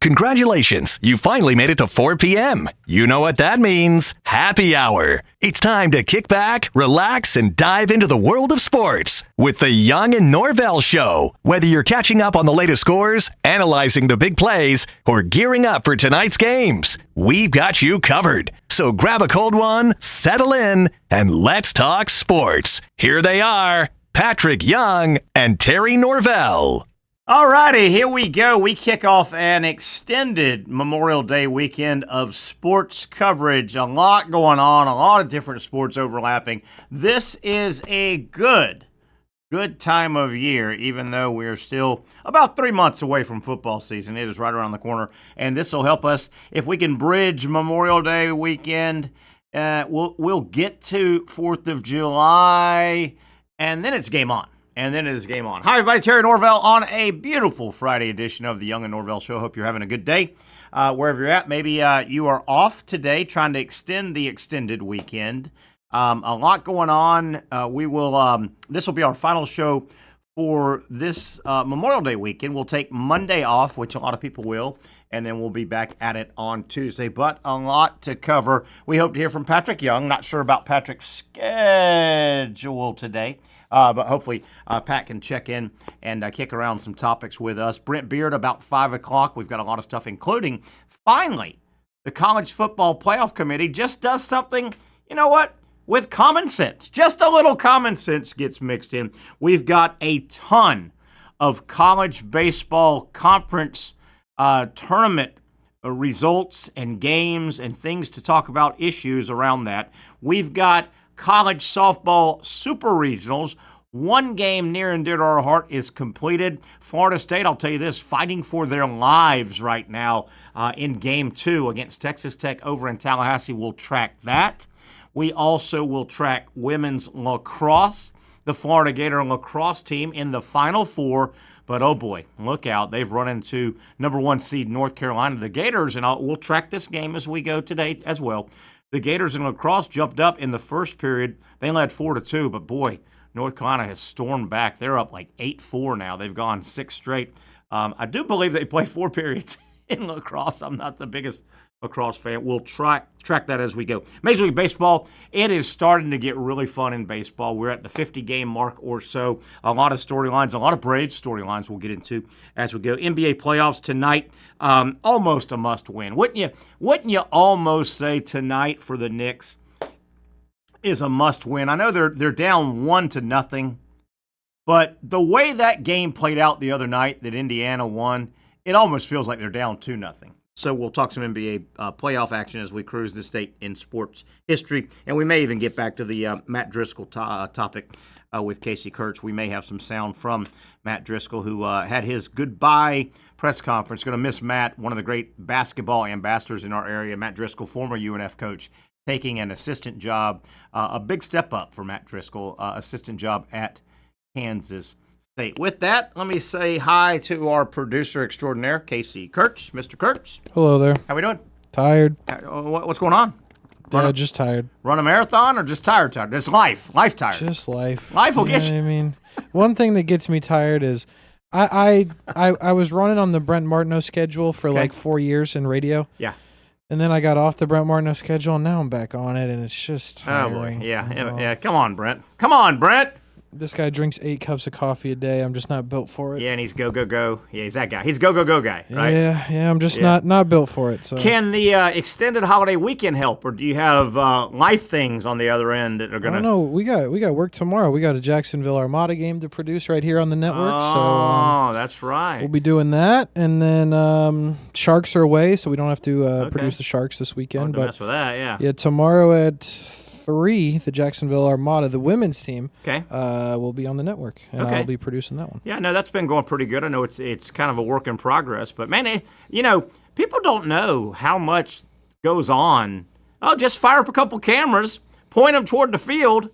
Congratulations, you finally made it to 4 p.m. You know what that means. Happy hour. It's time to kick back, relax, and dive into the world of sports with the Young and Norvelle Show. Whether you're catching up on the latest scores, analyzing the big plays, or gearing up for tonight's games, we've got you covered. So grab a cold one, settle in, and let's talk sports. Here they are, Patrick Young and Terry Norvelle. All righty, here we go. We kick off an extended Memorial Day weekend of sports coverage. A lot going on, a lot of different sports overlapping. This is a good time of year, even though we're still about 3 months away from football season. It is right around the corner, and this will help us if we can bridge Memorial Day weekend. We'll get to 4th of July, and then it's game on. Hi, everybody. Terry Norvelle on a beautiful Friday edition of the Young and Norvelle Show. Hope you're having a good day wherever you're at. Maybe you are off today trying to extend the extended weekend. A lot going on. This will be our final show for this Memorial Day weekend. We'll take Monday off, which a lot of people will, and then we'll be back at it on Tuesday. But a lot to cover. We hope to hear from Patrick Young. Not sure about Patrick's schedule today. But hopefully Pat can check in and kick around some topics with us. Brent Beaird about 5 o'clock. We've got a lot of stuff, including, finally, the College Football Playoff Committee just does something, you know what, with common sense. Just a little common sense gets mixed in. We've got a ton of college baseball conference tournament results and games and things to talk about, issues around that. We've got college softball super regionals. One game near and dear to our heart is completed. Florida State, I'll tell you this, fighting for their lives right now in Game 2 against Texas Tech over in Tallahassee. We'll track that. We also will track women's lacrosse. The Florida Gator lacrosse team in the Final Four. But, oh, boy, look out. They've run into number 1 seed North Carolina. The Gators, and we'll track this game as we go today as well. The Gators in lacrosse jumped up in the first period. They led 4-2, but boy, North Carolina has stormed back. They're up like 8-4 now. They've gone 6 straight. I do believe they play 4 periods in lacrosse. I'm not the biggest lacrosse fan. We'll track that as we go. Major League Baseball, it is starting to get really fun in baseball. We're at the 50-game mark or so. A lot of storylines, a lot of Braves storylines we'll get into as we go. NBA playoffs tonight, almost a must-win. Wouldn't you almost say tonight for the Knicks is a must-win? I know they're down 1-0, but the way that game played out the other night that Indiana won, it almost feels like they're down 2-0. So we'll talk some NBA playoff action as we cruise this state in sports history. And we may even get back to the Matt Driscoll topic with Casey Kurtz. We may have some sound from Matt Driscoll, who had his goodbye press conference. Going to miss Matt, one of the great basketball ambassadors in our area. Matt Driscoll, former UNF coach, taking an assistant job. A big step up for Matt Driscoll, assistant job at Kansas State. With that, let me say hi to our producer extraordinaire, Casey Kurtz. Mr. Kurtz. Hello there. How we doing? Tired. What's going on? Just tired. Run a marathon or just tired? It's life. Life tired. Just life. Life will get you. I mean, one thing that gets me tired is I was running on the Brent Martineau schedule for like 4 years in radio. Yeah. And then I got off the Brent Martineau schedule, and now I'm back on it, and it's just tiring. Oh, boy. Yeah. Come on, Brent. Come on, Brent. This guy drinks 8 cups of coffee a day. I'm just not built for it. Yeah, and he's go. Yeah, he's that guy. He's go guy, right? Yeah, I'm just not built for it. So. Can the extended holiday weekend help, or do you have life things on the other end that are going to... I don't know. We got work tomorrow. We got a Jacksonville Armada game to produce right here on the network. Oh, that's right. We'll be doing that. And then Sharks are away, so we don't have to produce the Sharks this weekend. Don't mess with that, yeah. Yeah, tomorrow at 3, the Jacksonville Armada, the women's team, will be on the network, and I'll be producing that one. Yeah, no, that's been going pretty good. I know it's kind of a work in progress, but man, people don't know how much goes on. Oh, just fire up a couple cameras, point them toward the field,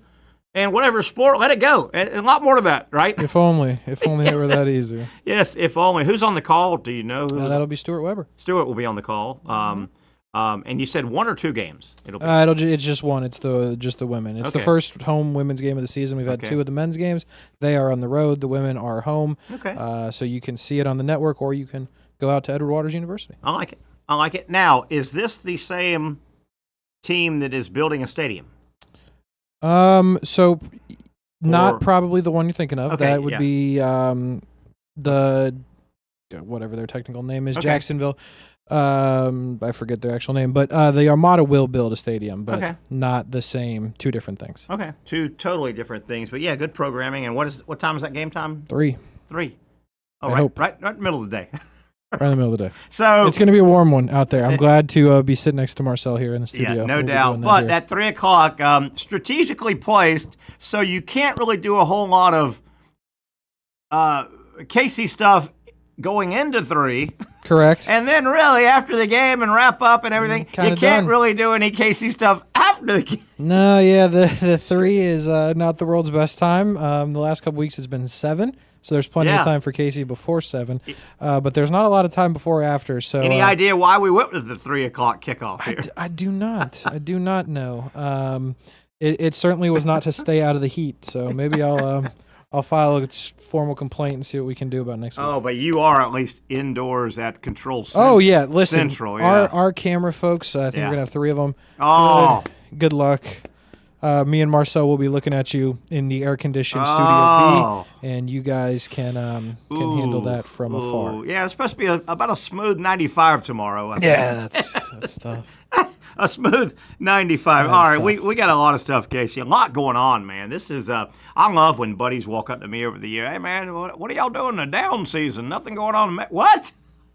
and whatever sport, let it go. And a lot more to that, right? If only it were that easy. Yes, if only. Who's on the call? Do you know? That'll be Stuart Weber. Stuart will be on the call. And you said 1 or 2 games? It's just one. It's just the women. It's the first home women's game of the season. We've had 2 of the men's games. They are on the road. The women are home. Okay. So you can see it on the network, or you can go out to Edward Waters University. I like it. I like it. Now, is this the same team that is building a stadium? So not probably the one you're thinking of. Okay, That would be the whatever their technical name is, Jacksonville. I forget their actual name, but the Armada will build a stadium, but not the same. Two different things. Okay, two totally different things. But yeah, good programming. And what time is that game time? 3. Oh, right in the middle of the day. Right in the middle of the day. So it's going to be a warm one out there. I'm glad to be sitting next to Marcel here in the studio. Yeah, no doubt. But that 3 o'clock, strategically placed, so you can't really do a whole lot of Casey stuff going into 3. Correct. And then really after the game and wrap up and everything, you can't really do any Casey stuff after the game. No, yeah, the 3 is not the world's best time. The last couple weeks has been 7. So there's plenty of time for Casey before 7, but there's not a lot of time before or after. So any idea why we went with the 3 o'clock kickoff here? I do not. I do not know. It certainly was not to stay out of the heat. So maybe I'll file a formal complaint and see what we can do about next week. Oh, but you are at least indoors at Control Central. Oh yeah, listen. Central, yeah. Our camera folks. I think we're gonna have 3 of them. Oh, good luck. Me and Marcel will be looking at you in the air-conditioned Studio B, and you guys can handle that from afar. Yeah, it's supposed to be about a smooth 95 tomorrow. I think. Yeah, that's tough. A smooth 95. All right, we got a lot of stuff, Casey. A lot going on, man. This is I love when buddies walk up to me over the year. Hey, man, what are y'all doing in the down season? Nothing going on. What?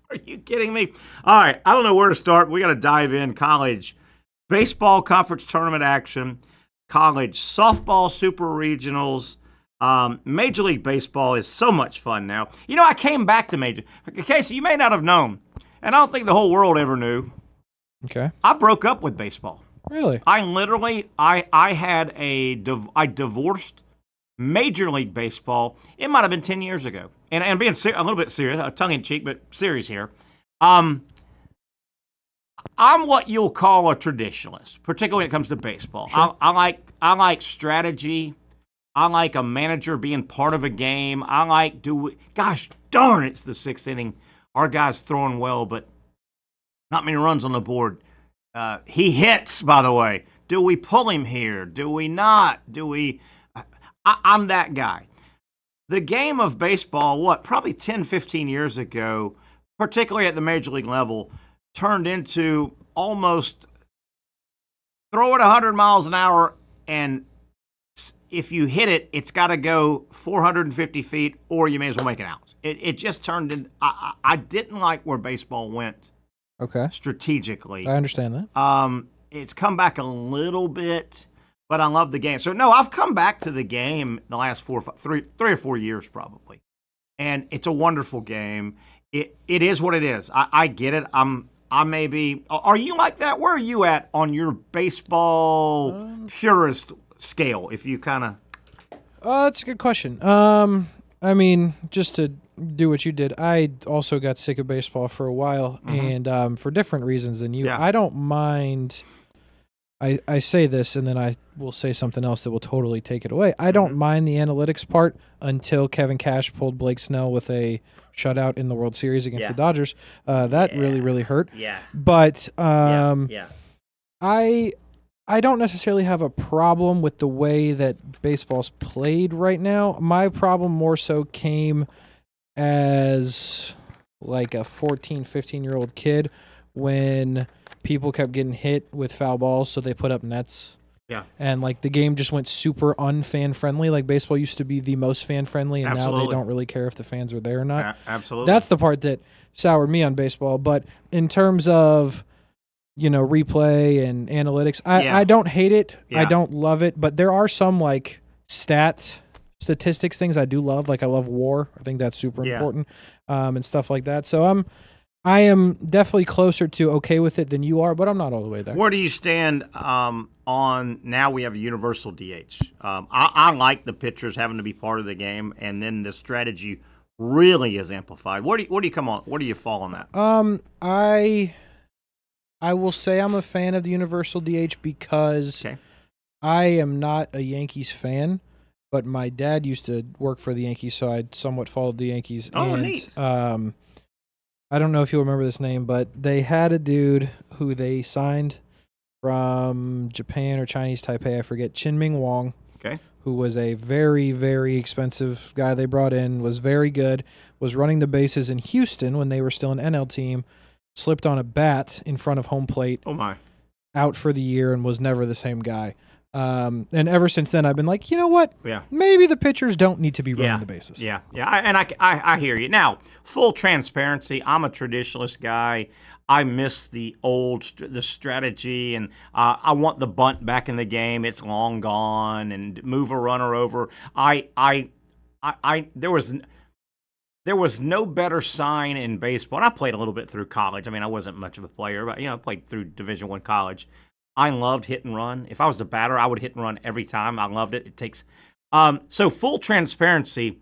Are you kidding me? All right, I don't know where to start. We got to dive in. College baseball conference tournament action. College softball super regionals. Major League Baseball is so much fun now. You know, I came back to Major. Casey, you may not have known, and I don't think the whole world ever knew. Okay. I broke up with baseball. Really? I literally, I divorced Major League Baseball. It might have been 10 years ago. And being a little bit serious, tongue-in-cheek, but serious here. I'm what you'll call a traditionalist, particularly when it comes to baseball. Sure. I like strategy. I like a manager being part of a game. I like gosh darn, it's the 6th inning. Our guy's throwing well, but not many runs on the board. He hits, by the way. Do we pull him here? Do we not? I'm that guy. The game of baseball, probably 10, 15 years ago, particularly at the major league level, turned into almost throw it 100 miles an hour, and if you hit it, it's got to go 450 feet, or you may as well make it out. It just turned in. I didn't like where baseball went. Okay. Strategically, I understand that. It's come back a little bit, but I love the game. So no, I've come back to the game the last 3 or 4 years probably, and it's a wonderful game. It is what it is. I get it. I may be. Are you like that? Where are you at on your baseball purist scale? If you kind of. That's a good question. I mean, just to do what you did, I also got sick of baseball for a while, and for different reasons than you. Yeah. I don't mind. I say this, and then I will say something else that will totally take it away. I don't mind the analytics part until Kevin Cash pulled Blake Snell with a shutout in the World Series against the Dodgers. That really, really hurt. Yeah. But I don't necessarily have a problem with the way that baseball's played right now. My problem more so came as like a 14, 15-year-old kid when people kept getting hit with foul balls, so they put up nets. Yeah. And like the game just went super unfan friendly. Like baseball used to be the most fan friendly, and now they don't really care if the fans are there or not. Absolutely. That's the part that soured me on baseball. But in terms of, replay and analytics, I don't hate it. I don't love it. But there are some like statistics things I do love. Like I love WAR. I think that's super important, and stuff like that. So I am definitely closer to okay with it than you are, but I'm not all the way there. Where do you stand on now we have a universal DH? I like the pitchers having to be part of the game, and then the strategy really is amplified. Where do you come on? Where do you fall on that? I will say I'm a fan of the universal DH because I am not a Yankees fan, but my dad used to work for the Yankees, so I somewhat followed the Yankees. Oh, neat. I don't know if you'll remember this name, but they had a dude who they signed from Japan or Chinese Taipei, I forget, Chin-Ming Wong, who was a very, very expensive guy they brought in, was very good, was running the bases in Houston when they were still an NL team, slipped on a bat in front of home plate. Oh, my. Out for the year and was never the same guy. And ever since then, I've been like, you know what? Yeah. Maybe the pitchers don't need to be running the bases. Yeah. I hear you. Now, full transparency, I'm a traditionalist guy. I miss the strategy, and I want the bunt back in the game. It's long gone, and move a runner over. There was no better sign in baseball. And I played a little bit through college. I mean, I wasn't much of a player, but I played through Division I college. I loved hit and run. If I was the batter, I would hit and run every time. I loved it. It takes so full transparency.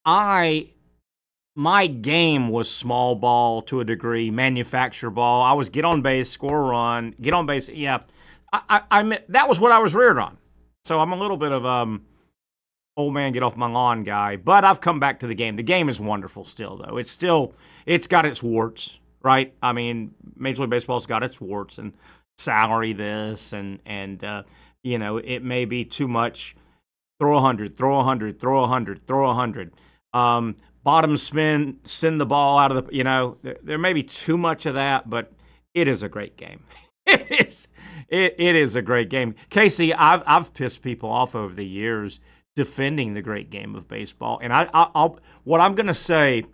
My game was small ball to a degree, manufacture ball. I was get on base, score a run, get on base. Yeah, that was what I was reared on. So I'm a little bit of old man get off my lawn guy, but I've come back to the game. The game is wonderful still, though. It's got its warts, right? I mean, Major League Baseball's got its warts and salary this and it may be too much. Throw 100, throw 100, throw 100, throw 100. Bottom spin, send the ball out of the, there may be too much of that, but it is a great game. It is a great game. Casey, I've pissed people off over the years defending the great game of baseball, and I'll what I'm going to say,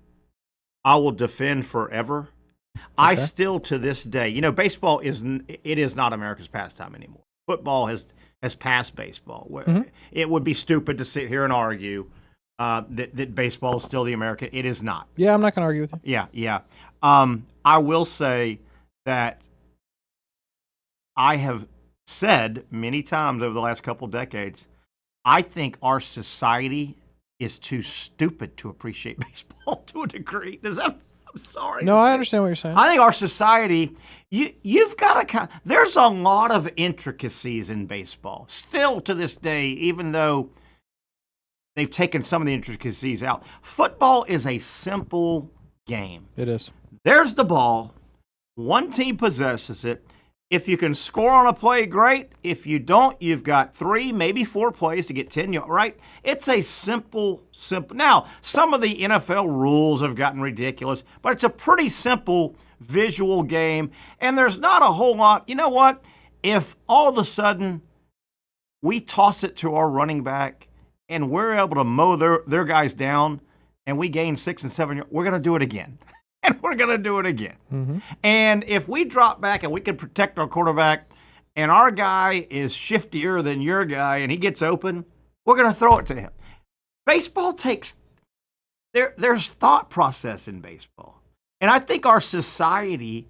I will defend forever. Okay. I still, to this day, baseball is not America's pastime anymore. Football has passed baseball. Mm-hmm. It would be stupid to sit here and argue that baseball is still the American. It is not. Yeah, I'm not going to argue with you. Yeah. I will say that I have said many times over the last couple decades, I think our society is too stupid to appreciate baseball to a degree. I'm sorry. No, I understand what you're saying. I think our society, you've got to. There's a lot of intricacies in baseball still to this day, even though they've taken some of the intricacies out. Football is a simple game. It is. There's the ball. One team possesses it. If you can score on a play, great. If you don't, you've got 3, maybe 4 plays to get 10 yards, right? It's a simple. Now, some of the NFL rules have gotten ridiculous, but it's a pretty simple visual game, and there's not a whole lot. You know what? If all of a sudden we toss it to our running back and we're able to mow their guys down and we gain 6 and 7 yards, we're going to do it again. And we're going to do it again. Mm-hmm. And if we drop back and we can protect our quarterback and our guy is shiftier than your guy and he gets open, we're going to throw it to him. Baseball takes there's thought process in baseball. And I think our society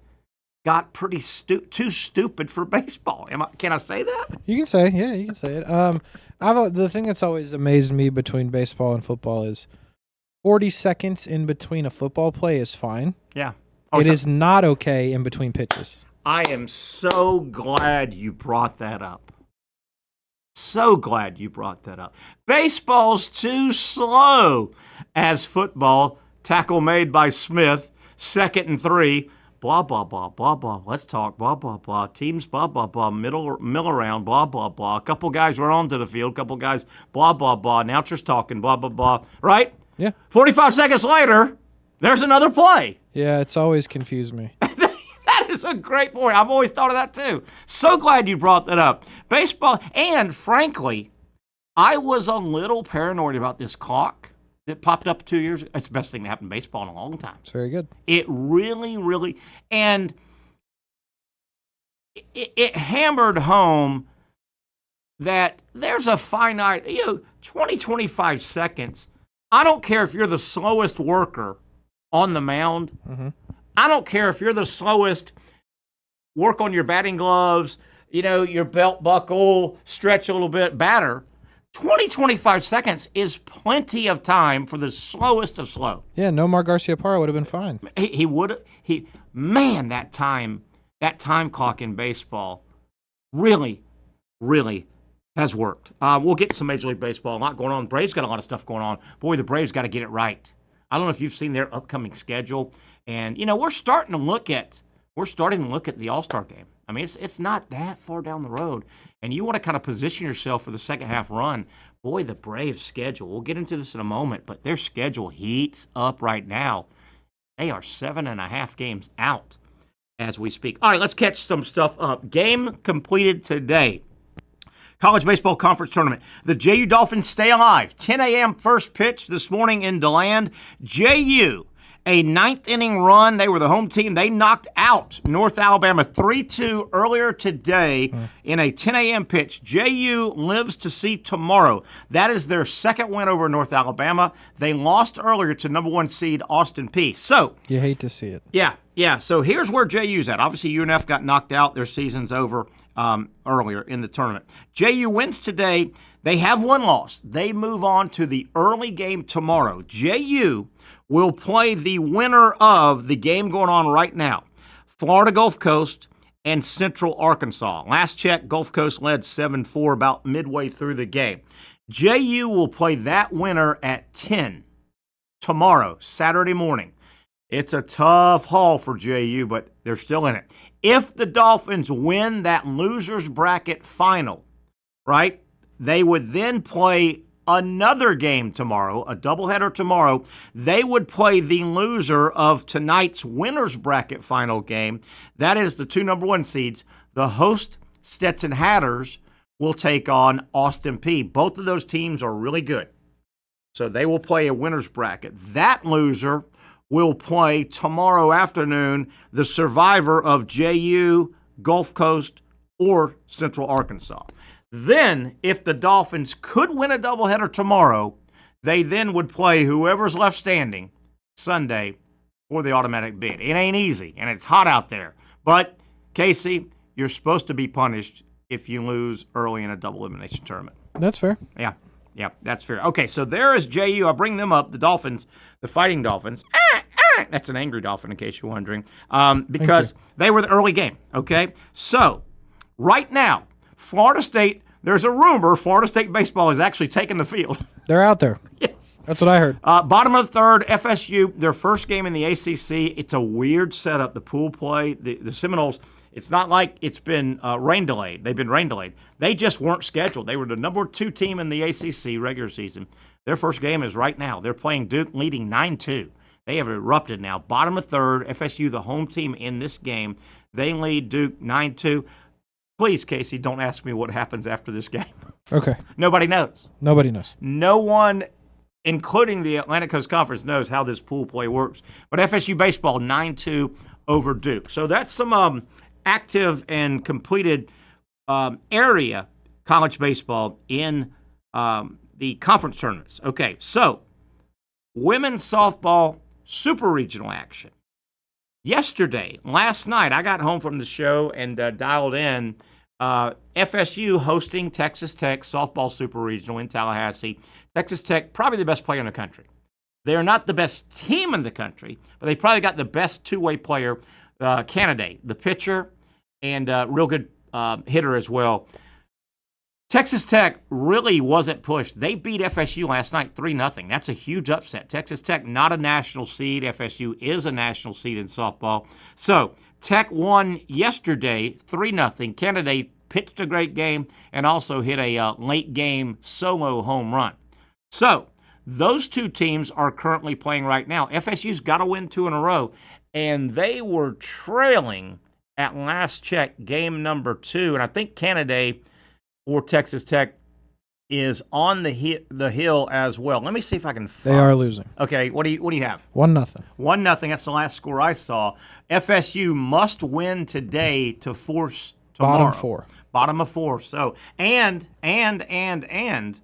got pretty too stupid for baseball. Can I say that? You can say it. The thing that's always amazed me between baseball and football is 40 seconds in between a football play is fine. Yeah. It is not okay in between pitches. I am so glad you brought that up. So glad you brought that up. Baseball's too slow as football. Tackle made by Smith. 2nd and 3. Blah, blah, blah, blah, blah. Let's talk. Blah, blah, blah. Teams, blah, blah, blah. Mill around. Blah, blah, blah. A couple guys run onto the field. A couple guys, blah, blah, blah. Announcers talking. Blah, blah, blah. Right? Yeah. 45 seconds later, there's another play. Yeah, it's always confused me. That is a great point. I've always thought of that too. So glad you brought that up. Baseball, and frankly, I was a little paranoid about this clock that popped up 2 years ago. It's the best thing to happen in baseball in a long time. It's very good. It really, really, and it hammered home that there's a finite, 20, 25 seconds. I don't care if you're the slowest worker on the mound. Mm-hmm. I don't care if you're the slowest work on your batting gloves, your belt buckle, stretch a little bit, batter. 20, 25 seconds is plenty of time for the slowest of slow. Yeah, Nomar Garciaparra would have been fine. He would. That time clock in baseball really, really has worked. We'll get to some Major League Baseball. A lot going on. Braves got a lot of stuff going on. Boy, the Braves got to get it right. I don't know if you've seen their upcoming schedule. And, we're starting to look at the All-Star game. I mean, it's not that far down the road. And you want to kind of position yourself for the second half run. Boy, the Braves' schedule, we'll get into this in a moment, but their schedule heats up right now. They are 7.5 games out as we speak. All right, let's catch some stuff up. Game completed today. College Baseball Conference Tournament. The JU Dolphins stay alive. 10 a.m. first pitch this morning in DeLand. JU, a ninth inning run. They were the home team. They knocked out North Alabama 3-2 earlier today in a 10 a.m. pitch. JU lives to see tomorrow. That is their second win over North Alabama. They lost earlier to number 1 seed Austin Peay. So you hate to see it. Yeah. So here's where JU's at. Obviously, UNF got knocked out. Their season's over earlier in the tournament. JU wins today. They have one loss. They move on to the early game tomorrow. JU will play the winner of the game going on right now, Florida Gulf Coast and Central Arkansas. Last check, Gulf Coast led 7-4 about midway through the game. JU will play that winner at 10 tomorrow, Saturday morning. It's a tough haul for JU, but they're still in it. If the Dolphins win that loser's bracket final, right, they would then play another game tomorrow, a doubleheader tomorrow. They would play the loser of tonight's winner's bracket final game. That is the 2 number 1 seeds. The host, Stetson Hatters, will take on Austin Peay. Both of those teams are really good. So they will play a winner's bracket. That loser will play tomorrow afternoon the survivor of JU, Gulf Coast, or Central Arkansas. Then, if the Dolphins could win a doubleheader tomorrow, they then would play whoever's left standing Sunday for the automatic bid. It ain't easy, and it's hot out there. But, Casey, you're supposed to be punished if you lose early in a double elimination tournament. That's fair. Yeah, that's fair. Okay, so there is JU. I'll bring them up, the Dolphins, the Fighting Dolphins. That's an angry dolphin, in case you're wondering, because they were the early game, okay? So, right now, Florida State, there's a rumor Florida State baseball is actually taking the field. They're out there. Yes. That's what I heard. Bottom of the third, FSU, their first game in the ACC. It's a weird setup, the pool play. The Seminoles, it's not like it's been rain delayed. They've been rain delayed. They just weren't scheduled. They were the number 2 team in the ACC regular season. Their first game is right now. They're playing Duke, leading 9-2. They have erupted now. Bottom of third, FSU, the home team in this game. They lead Duke 9-2. Please, Casey, don't ask me what happens after this game. Okay. Nobody knows. Nobody knows. No one, including the Atlantic Coast Conference, knows how this pool play works. But FSU baseball, 9-2 over Duke. So that's some active and completed area college baseball in the conference tournaments. Okay, so women's softball super regional action. Yesterday, last night, I got home from the show and dialed in FSU hosting Texas Tech softball super regional in Tallahassee. Texas Tech, probably the best player in the country. They're not the best team in the country, but they probably got the best two-way player candidate, the pitcher and real good hitter as well. Texas Tech really wasn't pushed. They beat FSU last night 3-0. That's a huge upset. Texas Tech, not a national seed. FSU is a national seed in softball. So Tech won yesterday 3-0. Kennedy pitched a great game and also hit a late game solo home run. So those two teams are currently playing right now. FSU's got to win 2 in a row, and they were trailing at last check game number 2. And I think Kennedy or Texas Tech is on the hill as well. Let me see if I can find. They are losing. Okay, what do you have? 1-0. 1-0. That's the last score I saw. FSU must win today to force tomorrow. Bottom 4. Bottom of 4. So and FSU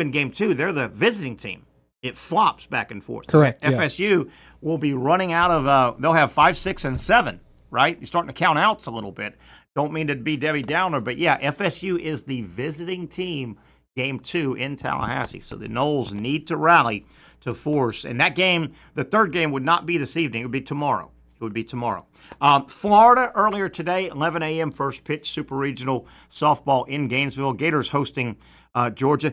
in game 2, they're the visiting team. It flops back and forth. Correct. FSU will be running out of. They'll have 5, 6, and 7. Right? You're starting to count outs a little bit. Don't mean to be Debbie Downer, but yeah, FSU is the visiting team game 2 in Tallahassee. So the Noles need to rally to force. And that game, the third game, would not be this evening. It would be tomorrow. Florida earlier today, 11 a.m. first pitch, super regional softball in Gainesville. Gators hosting Georgia.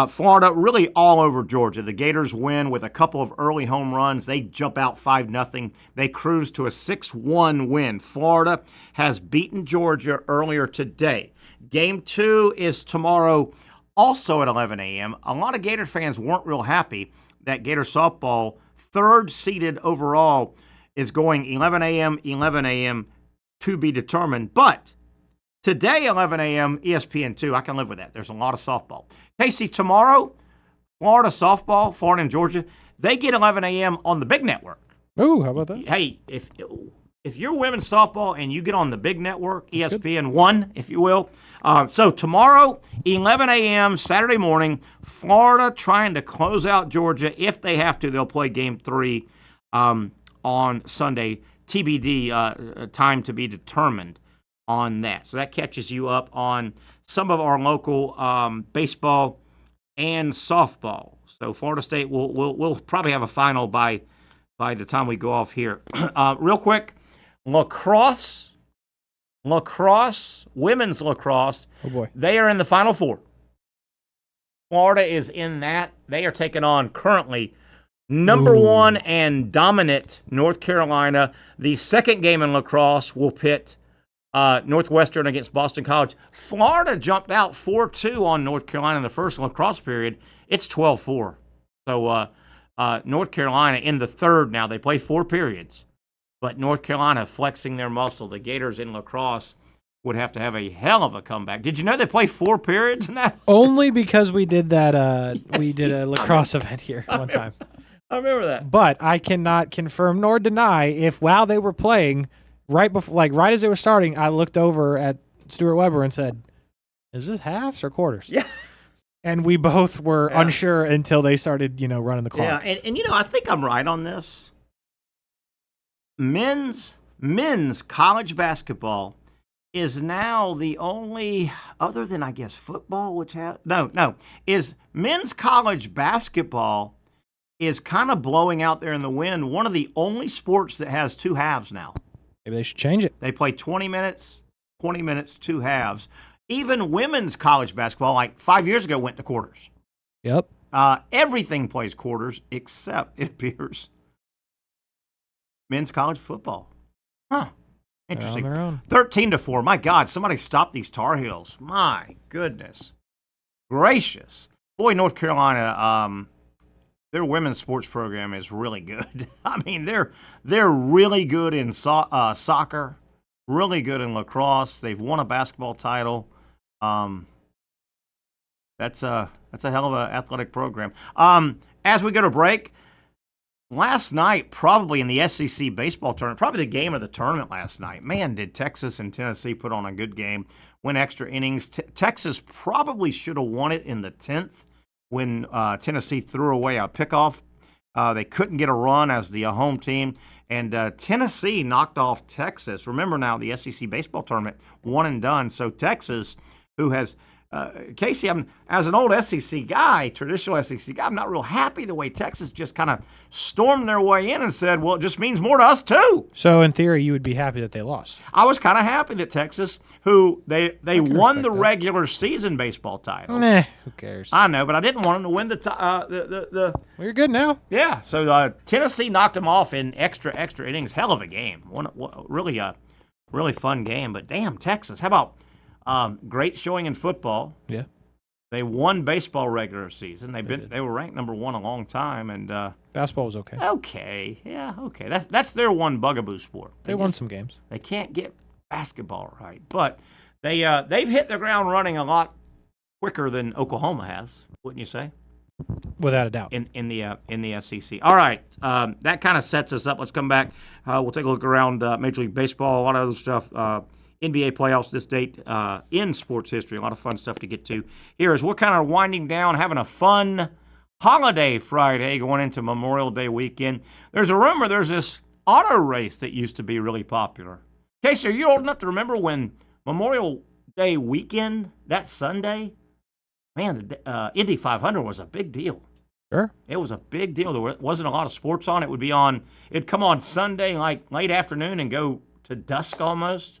Florida, really all over Georgia. The Gators win with a couple of early home runs. They jump out 5-0. They cruise to a 6-1 win. Florida has beaten Georgia earlier today. Game 2 is tomorrow, also at 11 a.m. A lot of Gator fans weren't real happy that Gator softball, third seeded overall, is going 11 a.m. to be determined. But today, 11 a.m., ESPN2, I can live with that. There's a lot of softball. Casey, tomorrow, Florida softball, Florida and Georgia, they get 11 a.m. on the big network. Ooh, how about that? Hey, if you're women's softball and you get on the big network, ESPN1, if you will. So tomorrow, 11 a.m., Saturday morning, Florida trying to close out Georgia. If they have to, they'll play Game 3 on Sunday. TBD, time to be determined on that. So that catches you up on some of our local baseball and softball. So Florida State will probably have a final by the time we go off here. Real quick, lacrosse, women's lacrosse. Oh boy, they are in the Final Four. Florida is in that. They are taking on currently number 1 and dominant North Carolina. The second game in lacrosse will pit Northwestern against Boston College. Florida jumped out 4-2 on North Carolina in the first lacrosse period. It's 12-4. So North Carolina in the third now. They play 4 periods. But North Carolina flexing their muscle. The Gators in lacrosse would have to have a hell of a comeback. Did you know they play 4 periods in that? Only because we did that. Yes, we did a lacrosse event here one time. I remember that. But I cannot confirm nor deny if while they were playing, right as they were starting, I looked over at Stuart Weber and said, "Is this halves or quarters?" Yeah. And we both were unsure until they started, running the clock. Yeah, and I think I'm right on this. Men's college basketball is now the only, other than I guess football, which is men's college basketball is kind of blowing out there in the wind. One of the only sports that has 2 halves now. Maybe they should change it. They play 20 minutes, 2 halves. Even women's college basketball, like 5 years ago, went to quarters. Yep. Everything plays quarters except, it appears, men's college football. Huh. Interesting. They're on 13-4. My God, somebody stop these Tar Heels. My goodness gracious. Boy, North Carolina, their women's sports program is really good. I mean, they're really good in soccer, really good in lacrosse. They've won a basketball title. That's a hell of an athletic program. As we go to break, last night, probably in the SEC baseball tournament, probably the game of the tournament last night. Man, did Texas and Tennessee put on a good game, win extra innings. Texas probably should have won it in the 10th when Tennessee threw away a pickoff. They couldn't get a run as the home team, and Tennessee knocked off Texas. Remember now, the SEC baseball tournament, one and done. So Texas, who has Casey, as an old SEC guy, traditional SEC guy, I'm not real happy the way Texas just kind of stormed their way in and said, well, it just means more to us too. So in theory, you would be happy that they lost. I was kind of happy that Texas, who they won the regular season baseball title. Who cares? I know, but I didn't want them to win the Well, you're good now. Yeah, so Tennessee knocked them off in extra innings. Hell of a game. Really fun game. But damn, Texas, how about great showing in football. Yeah. They won baseball regular season. They were ranked number 1 a long time, and basketball was okay. Okay, yeah, okay. That's their one bugaboo sport. They won some games. They can't get basketball right, but they've hit the ground running a lot quicker than Oklahoma has, wouldn't you say? Without a doubt. In the SEC. All right, that kind of sets us up. Let's come back. We'll take a look around Major League Baseball, a lot of other stuff. NBA playoffs this date in sports history. A lot of fun stuff to get to here as we're kind of winding down, having a fun holiday Friday going into Memorial Day weekend. There's a rumor there's this auto race that used to be really popular. Casey, are you old enough to remember when Memorial Day weekend, that Sunday, man, the Indy 500 was a big deal. Sure. It was a big deal. There wasn't a lot of sports on. It'd come on Sunday, like late afternoon, and go to dusk almost.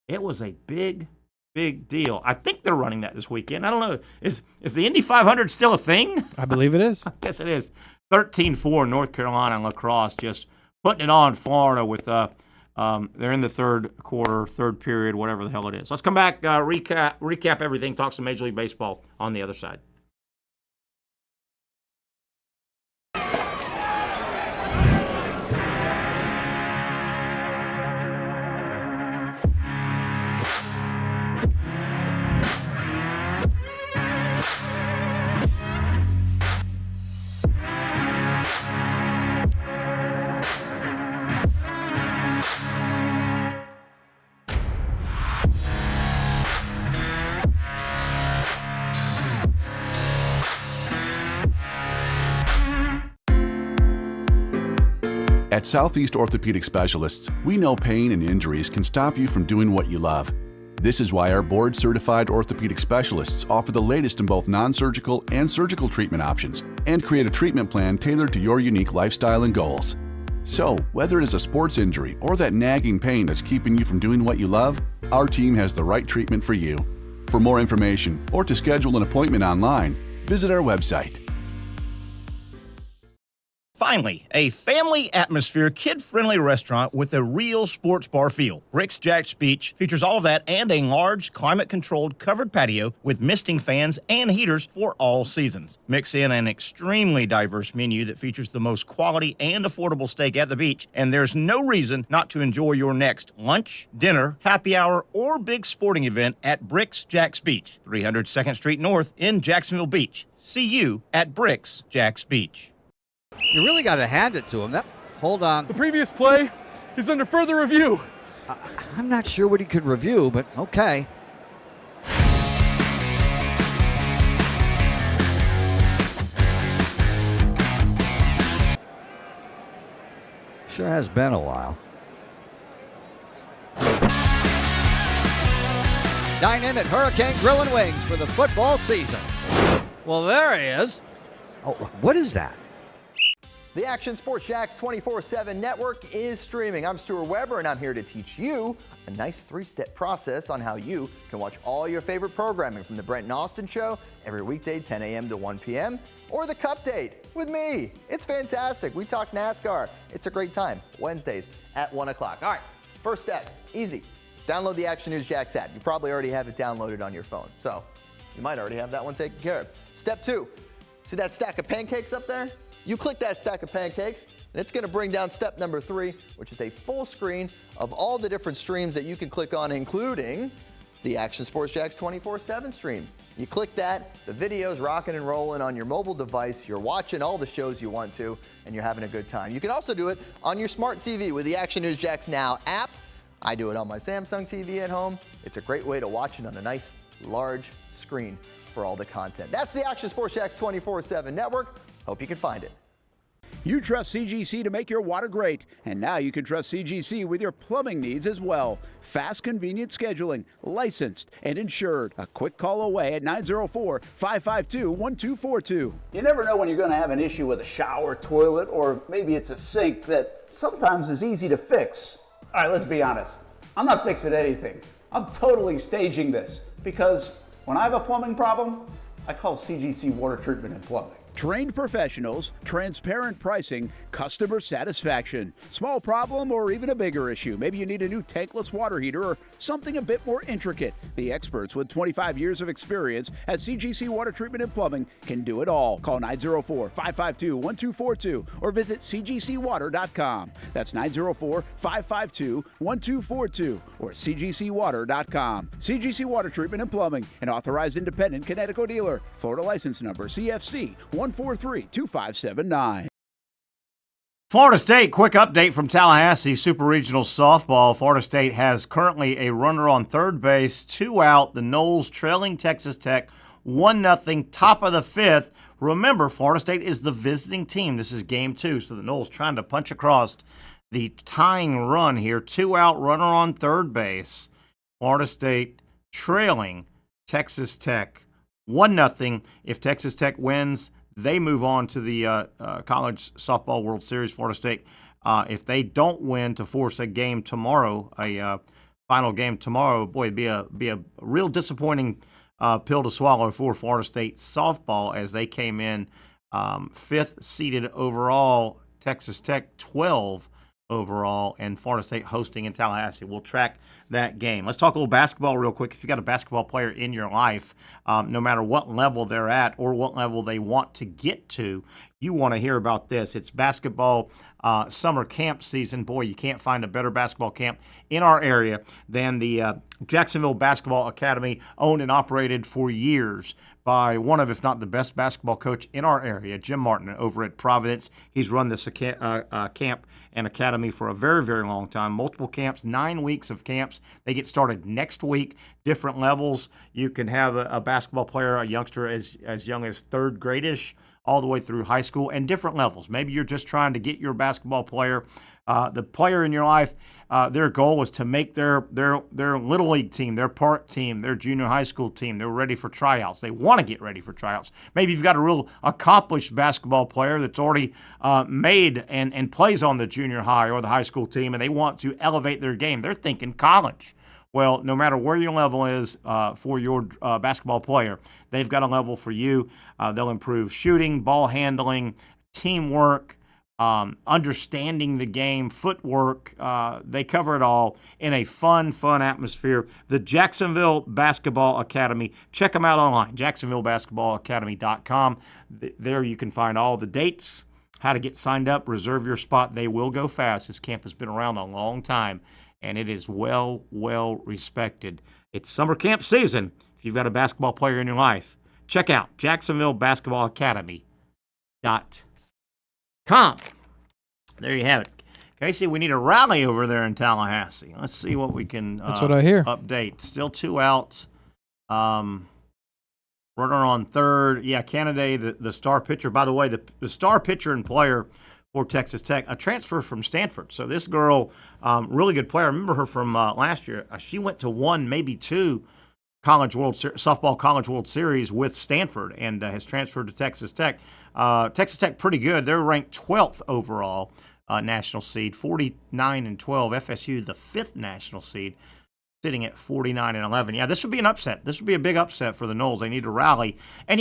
It was a big Big deal. I think they're running that this weekend. I don't know. Is the Indy 500 still a thing? I believe it is. I guess it is. 13-4 North Carolina lacrosse, just putting it on Florida with they're in the third quarter, third period, whatever the hell it is. Let's come back, recap everything, talk some Major League Baseball on the other side. At Southeast Orthopedic Specialists, we know pain and injuries can stop you from doing what you love. This is why our board-certified orthopedic specialists offer the latest in both non-surgical and surgical treatment options and create a treatment plan tailored to your unique lifestyle and goals. So, whether it is a sports injury or that nagging pain that's keeping you from doing what you love, our team has the right treatment for you. For more information or to schedule an appointment online, visit our website. Finally, a family atmosphere, kid-friendly restaurant with a real sports bar feel. Bricks Jack's Beach features all of that and a large, climate-controlled covered patio with misting fans and heaters for all seasons. Mix in an extremely diverse menu that features the most quality and affordable steak at the beach, and there's no reason not to enjoy your next lunch, dinner, happy hour, or big sporting event at Bricks Jack's Beach, 300 2nd Street North in Jacksonville Beach. See you at Bricks Jack's Beach. You really got to hand it to him. Hold on. The previous play is under further review. I'm not sure what he could review, but okay. Sure has been a while. Dynamic Hurricane Grill and Wings for the football season. Well, there he is. Oh, what is that? The Action Sports Jax 24/7 network is streaming. I'm Stuart Weber, and I'm here to teach you a nice 3-step process on how you can watch all your favorite programming from the Brent and Austin Show every weekday 10 a.m. to 1 p.m. or the Cup Date with me. It's fantastic. We talk NASCAR. It's a great time. Wednesdays at 1 o'clock. All right, first step, easy. Download the Action News Jax app. You probably already have it downloaded on your phone, so you might already have that one taken care of. Step 2, see that stack of pancakes up there? You click that stack of pancakes, and it's going to bring down step number 3, which is a full screen of all the different streams that you can click on, including the Action Sports Jax 24/7 stream. You click that, the video's rocking and rolling on your mobile device, you're watching all the shows you want to, and you're having a good time. You can also do it on your smart TV with the Action News Jax Now app. I do it on my Samsung TV at home. It's a great way to watch it on a nice, large screen for all the content. That's the Action Sports Jax 24/7 network. Hope you can find it. You trust CGC to make your water great, and now you can trust CGC with your plumbing needs as well. Fast, convenient scheduling, licensed and insured. A quick call away at 904-552-1242. You never know when you're going to have an issue with a shower, toilet, or maybe it's a sink that sometimes is easy to fix. All right, let's be honest. I'm not fixing anything. I'm totally staging this because when I have a plumbing problem, I call CGC Water Treatment and Plumbing. Trained professionals, transparent pricing, customer satisfaction. Small problem or even a bigger issue. Maybe you need a new tankless water heater or something a bit more intricate. The experts with 25 years of experience at CGC Water Treatment and Plumbing can do it all. Call 904-552-1242 or visit cgcwater.com. That's 904-552-1242 or cgcwater.com. CGC Water Treatment and Plumbing, an authorized independent Connecticut dealer. Florida license number CFC 1432579. Florida State, quick update from Tallahassee, Super Regional Softball. Florida State has currently a runner on third base, 2 out. The Noles trailing Texas Tech 1-0, top of the 5th. Remember, Florida State is the visiting team. This is game 2, so the Noles trying to punch across the tying run here. 2 out, runner on third base. Florida State trailing Texas Tech 1-0. If Texas Tech wins, they move on to the College Softball World Series. Florida State, if they don't win, to force a game tomorrow, a final game tomorrow, boy, it'd be a real disappointing pill to swallow for Florida State softball as they came in 5th seeded overall, Texas Tech 12 overall, and Florida State hosting in Tallahassee. We'll track that game. Let's talk a little basketball real quick. If you got a basketball player in your life, no matter what level they're at or what level they want to get to, you want to hear about this. It's basketball summer camp season. Boy, you can't find a better basketball camp in our area than the Jacksonville Basketball Academy, owned and operated for years by one of, if not the best basketball coach in our area, Jim Martin, over at Providence. He's run this camp and academy for a very, very long time. Multiple camps, 9 weeks of camps. They get started next week, different levels. You can have a basketball player, a youngster as young as third grade-ish, all the way through high school, and different levels. Maybe you're just trying to get your basketball player, the player in your life, their goal is to make their little league team, their park team, their junior high school team. They're ready for tryouts. They want to get ready for tryouts. Maybe you've got a real accomplished basketball player that's already made and plays on the junior high or the high school team, and they want to elevate their game. They're thinking college. Well, no matter where your level is for your basketball player, they've got a level for you. They'll improve shooting, ball handling, teamwork, understanding the game, footwork. They cover it all in a fun atmosphere. The Jacksonville Basketball Academy. Check them out online, jacksonvillebasketballacademy.com. There you can find all the dates, how to get signed up, reserve your spot. They will go fast. This camp has been around a long time, and it is well respected. It's summer camp season. If you've got a basketball player in your life, check out jacksonvillebasketballacademy.com. There you have it. Casey, we need a rally over there in Tallahassee. Let's see what we can That's what I hear. Update. Still 2 outs. Runner on third. Yeah, Kennedy, the star pitcher. By the way, the star pitcher and player for Texas Tech, a transfer from Stanford. So this girl, really good player. I remember her from last year. She went to 1, maybe 2 softball College World Series with Stanford and has transferred to Texas Tech. Texas Tech pretty good. They're ranked 12th overall national seed, 49-12. FSU, the 5th national seed, sitting at 49-11. Yeah, this would be an upset. This would be a big upset for the Noles. They need to rally. And,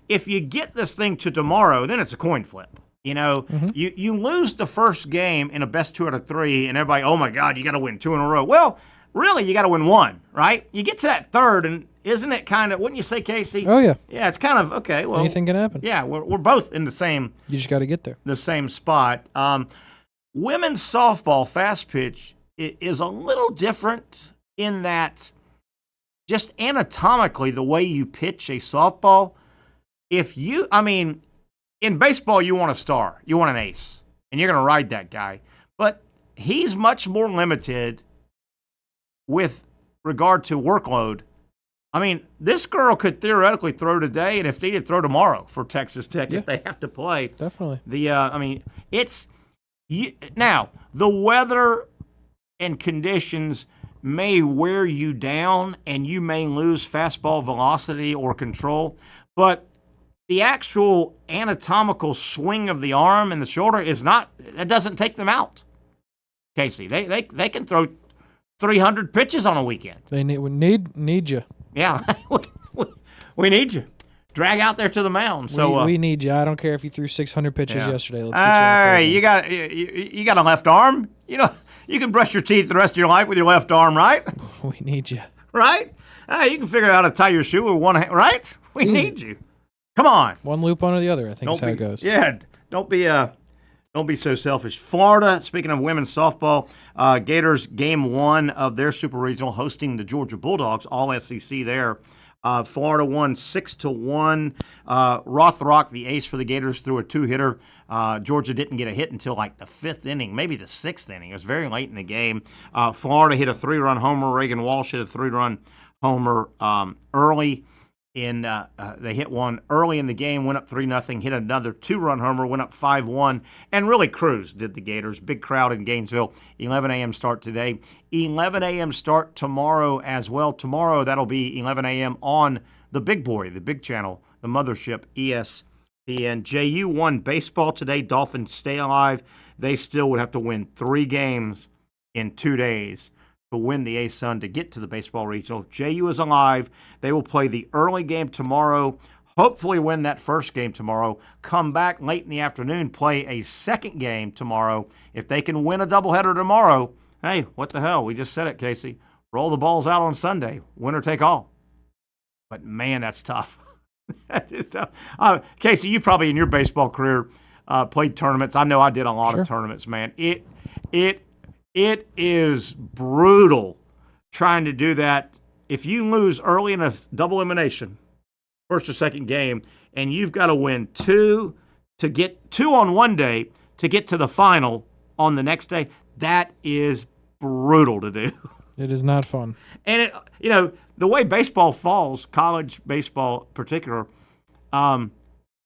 if you get this thing to tomorrow, then it's a coin flip. You lose the first game in a best 2 out of 3, and everybody, oh, my God, you got to win 2 in a row. Well, really, you got to win 1, right? You get to that third, and isn't it kind of, wouldn't you say, Casey? Oh, yeah. Yeah, it's kind of, okay, well. Anything can happen. Yeah, we're both in the same. You just got to get there. The same spot. Women's softball fast pitch is a little different in that just anatomically, the way you pitch a softball, in baseball, you want a star. You want an ace, and you're going to ride that guy. But he's much more limited with regard to workload. This girl could theoretically throw today, and if needed, throw tomorrow for Texas Tech if they have to play. Definitely. Now, the weather and conditions may wear you down, and you may lose fastball velocity or control, but the actual anatomical swing of the arm and the shoulder that doesn't take them out. Casey, they can throw 300 pitches on a weekend. They need you. Yeah, we need you. Drag out there to the mound. So we need you. I don't care if you threw 600 pitches yesterday. Let's get you got a left arm. You can brush your teeth the rest of your life with your left arm, right? We need you. Right? You can figure out how to tie your shoe with one hand, right? We need you. Come on. One loop under the other, I think is how it goes. Yeah, don't be so selfish. Florida, speaking of women's softball, Gators game 1 of their Super Regional hosting the Georgia Bulldogs, all SEC there. Florida won 6-1. Rothrock, the ace for the Gators, threw a 2-hitter. Georgia didn't get a hit until like the 5th inning, maybe the 6th inning. It was very late in the game. Florida hit a 3-run homer. Reagan Walsh hit a 3-run homer early. They hit one early in the game, went up 3-0, hit another 2-run homer, went up 5-1, and really cruised, did the Gators. Big crowd in Gainesville. 11 a.m. start today. 11 a.m. start tomorrow as well. Tomorrow, that'll be 11 a.m. on the big boy, the big channel, the mothership, ESPN. JU won baseball today. Dolphins stay alive. They still would have to win 3 games in 2 days to to win the ASUN to get to the baseball regional. JU is alive. They will play the early game tomorrow, hopefully win that first game tomorrow, come back late in the afternoon, play a second game tomorrow. If they can win a doubleheader tomorrow, hey, what the hell? We just said it, Casey. Roll the balls out on Sunday. Winner take all. But, man, that's tough. That is tough. Casey, you probably in your baseball career played tournaments. I know I did a lot of tournaments, man. It is brutal trying to do that. If you lose early in a double elimination, first or second game, and you've got to win two on one day to get to the final on the next day, that is brutal to do. It is not fun. And, the way baseball falls, college baseball in particular,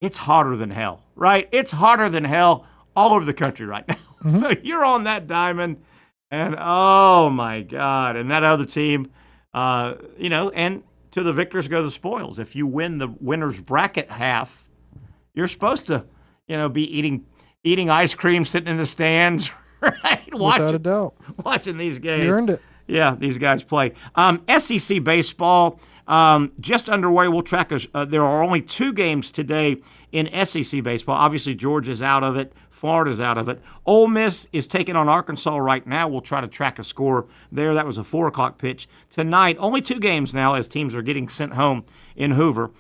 it's hotter than hell, right? It's hotter than hell all over the country right now. Mm-hmm. So you're on that diamond, and oh, my God. And that other team, and to the victors go the spoils. If you win the winner's bracket half, you're supposed to, be eating ice cream, sitting in the stands, right? Without a doubt. Watching these games. You earned it. Yeah, these guys play. SEC baseball just underway. We'll track there are only 2 games today in SEC baseball. Obviously, Georgia's out of it. Florida's out of it. Ole Miss is taking on Arkansas right now. We'll try to track a score there. That was a 4 o'clock pitch. Tonight, only 2 games now as teams are getting sent home in Hoover.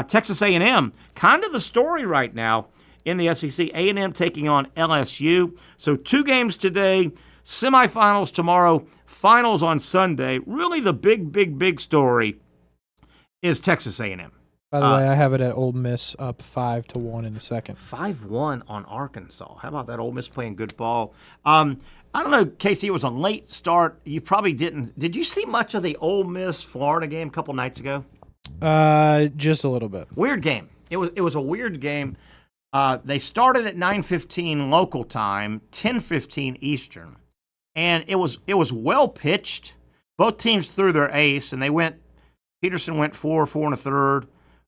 Texas A&M, kind of the story right now in the SEC. A&M taking on LSU. So 2 games today, semifinals tomorrow, finals on Sunday. Really the big story is Texas A&M. By the way, I have it at Ole Miss up 5-1 in the second. 5-1 on Arkansas. How about that? Ole Miss playing good ball. I don't know, Casey, it was a late start. You probably didn't. Did you see much of the Ole Miss Florida game a couple nights ago? Just a little bit. Weird game. It was a weird game. They started at 9:15 local time, 10:15 Eastern. And it was well pitched. Both teams threw their ace, and Peterson went 4 and a third.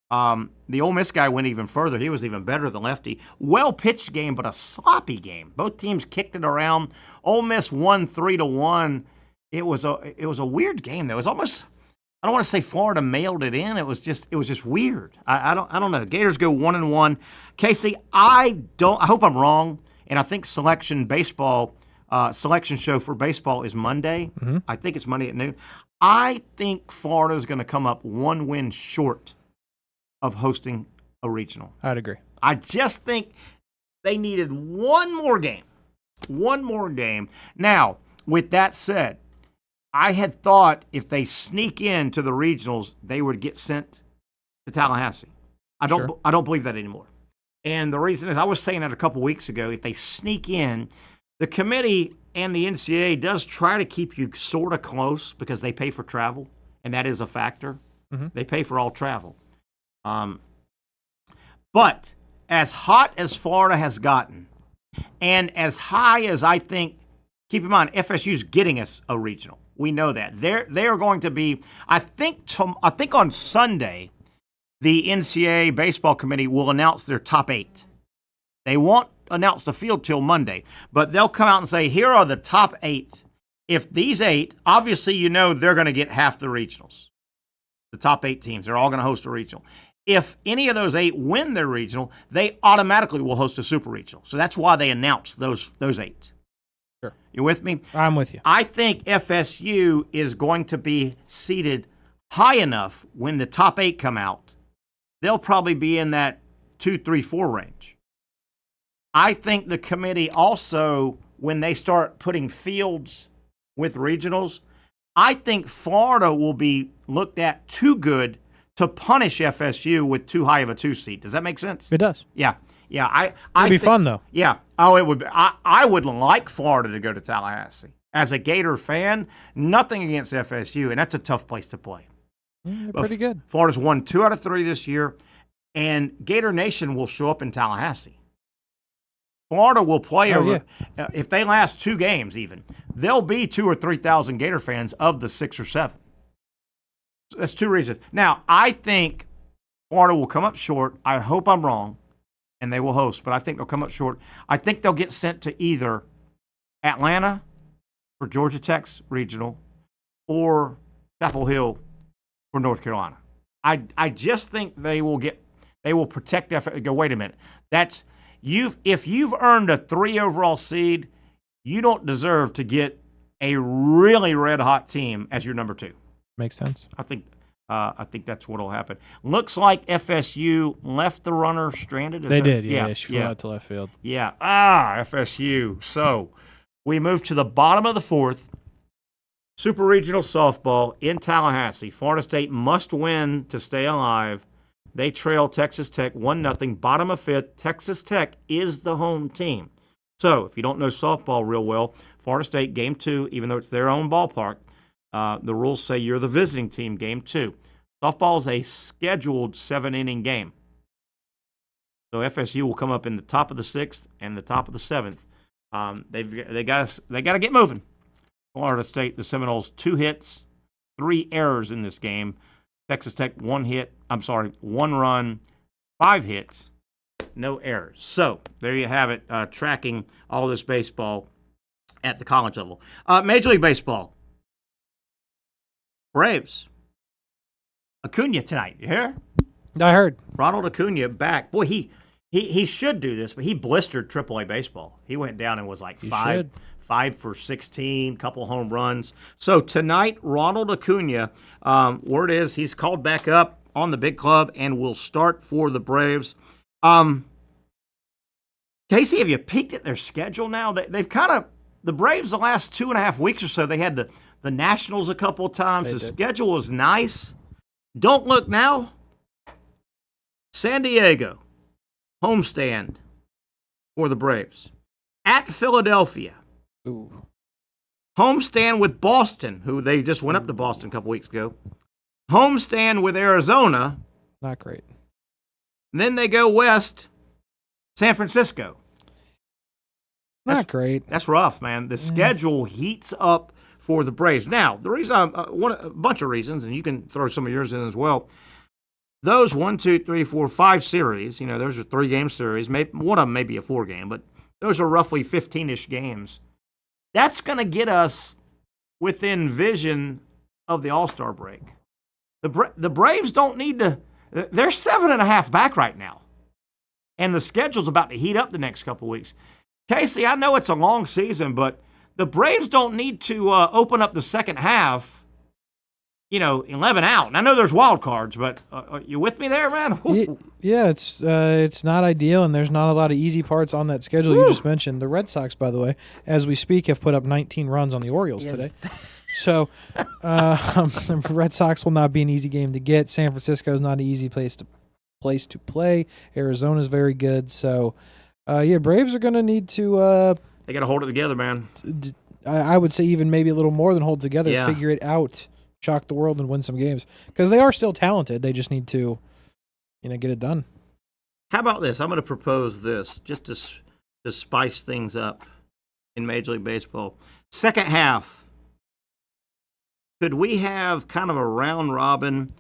The Ole Miss guy went even further. He was even better than lefty. Well-pitched game, but a sloppy game. Both teams kicked it around. Ole Miss won 3-1. It was a weird game, though. It was almost, I don't want to say Florida mailed it in. It was just weird. I don't know. Gators go 1-1. Casey, I hope I'm wrong, and I think selection show for baseball is Monday. Mm-hmm. I think it's Monday at noon. I think Florida is going to come up 1 win short of hosting a regional. I'd agree. I just think they needed one more game. Now, with that said, I had thought if they sneak into the regionals, they would get sent to Tallahassee. I don't believe that anymore. And the reason is, I was saying that a couple weeks ago, if they sneak in, the committee and the NCAA does try to keep you sort of close because they pay for travel, and that is a factor. Mm-hmm. They pay for all travel. But as hot as Florida has gotten, and as high as I think, keep in mind, FSU's getting us a regional. We know that. They are going to be, I think on Sunday, the NCAA baseball committee will announce their top 8. They won't announce the field till Monday, but they'll come out and say, here are the top 8. If these 8, obviously they're going to get half the regionals. The top 8 teams, they're all going to host a regional. If any of those 8 win their regional, they automatically will host a super regional. So that's why they announced those 8. Sure. You with me? I'm with you. I think FSU is going to be seated high enough when the top 8 come out. They'll probably be in that 2, 3, 4 range. I think the committee also, when they start putting fields with regionals, I think Florida will be looked at too good to punish FSU with too high of a 2 seed. Does that make sense? It does. Yeah. It'd be fun, though. Yeah. Oh, it would be. I would like Florida to go to Tallahassee. As a Gator fan, nothing against FSU, and that's a tough place to play. They're pretty good. Florida's won 2 out of 3 this year, and Gator Nation will show up in Tallahassee. Florida will play over. Yeah. If they last 2 games even, there'll be 2,000 or 3,000 Gator fans of the 6 or 7. That's 2 reasons. Now, I think Florida will come up short. I hope I'm wrong, and they will host, but I think they'll come up short. I think they'll get sent to either Atlanta for Georgia Tech's regional or Chapel Hill for North Carolina. I just think they will protect that. Go, wait a minute. If you've earned a 3 overall seed, you don't deserve to get a really red hot team as your number 2. Makes sense. I think that's what will happen. Looks like FSU left the runner stranded. They did. Yeah, she flew out to left field. Yeah. FSU. So we move to the bottom of the 4th. Super Regional Softball in Tallahassee. Florida State must win to stay alive. They trail Texas Tech 1-0. Bottom of 5th, Texas Tech is the home team. So if you don't know softball real well, Florida State game 2, even though it's their own ballpark, the rules say you're the visiting team game 2. Softball is a scheduled 7-inning game. So FSU will come up in the top of the 6th and the top of the 7th. They got to get moving. Florida State, the Seminoles, 2 hits, 3 errors in this game. Texas Tech, 1 run, 5 hits, no errors. So there you have it, tracking all this baseball at the college level. Major League Baseball. Braves. Acuna tonight. You hear? I heard. Ronald Acuna back. Boy, he should do this, but he blistered AAA baseball. He went down and was like 5 for 16, couple home runs. So tonight, Ronald Acuna, word is he's called back up on the big club and will start for the Braves. Casey, have you peeked at their schedule now? They've kind of, the Braves the last 2.5 weeks or so, they had the Nationals a couple of times. The schedule was nice. Don't look now. San Diego, homestand for the Braves. At Philadelphia. Ooh. Homestand with Boston, who they just went up to Boston a couple weeks ago. Homestand with Arizona. Not great. And then they go west, San Francisco. Not great. That's rough, man. The schedule heats up for the Braves. Now, the reason a bunch of reasons, and you can throw some of yours in as well. Those 1, 2, 3, 4, 5 series, those are 3-game series. Maybe one of them may be a 4-game, but those are roughly 15-ish games. That's going to get us within vision of the All-Star break. The Braves don't need to – they're 7.5 back right now. And the schedule's about to heat up the next couple weeks. Casey, I know it's a long season, but the Braves don't need to open up the second half, 11 out. And I know there's wild cards, but are you with me there, man? Yeah, it's not ideal, and there's not a lot of easy parts on that schedule you just mentioned. The Red Sox, by the way, as we speak, have put up 19 runs on the Orioles today. So the Red Sox will not be an easy game to get. San Francisco is not an easy place to play. Arizona is very good. So, Braves are going to need to they got to hold it together, man. I would say even maybe a little more than hold together, figure it out, shock the world, and win some games. Because they are still talented. They just need to, get it done. How about this? I'm going to propose this just to spice things up in Major League Baseball. Second half, could we have kind of a round robin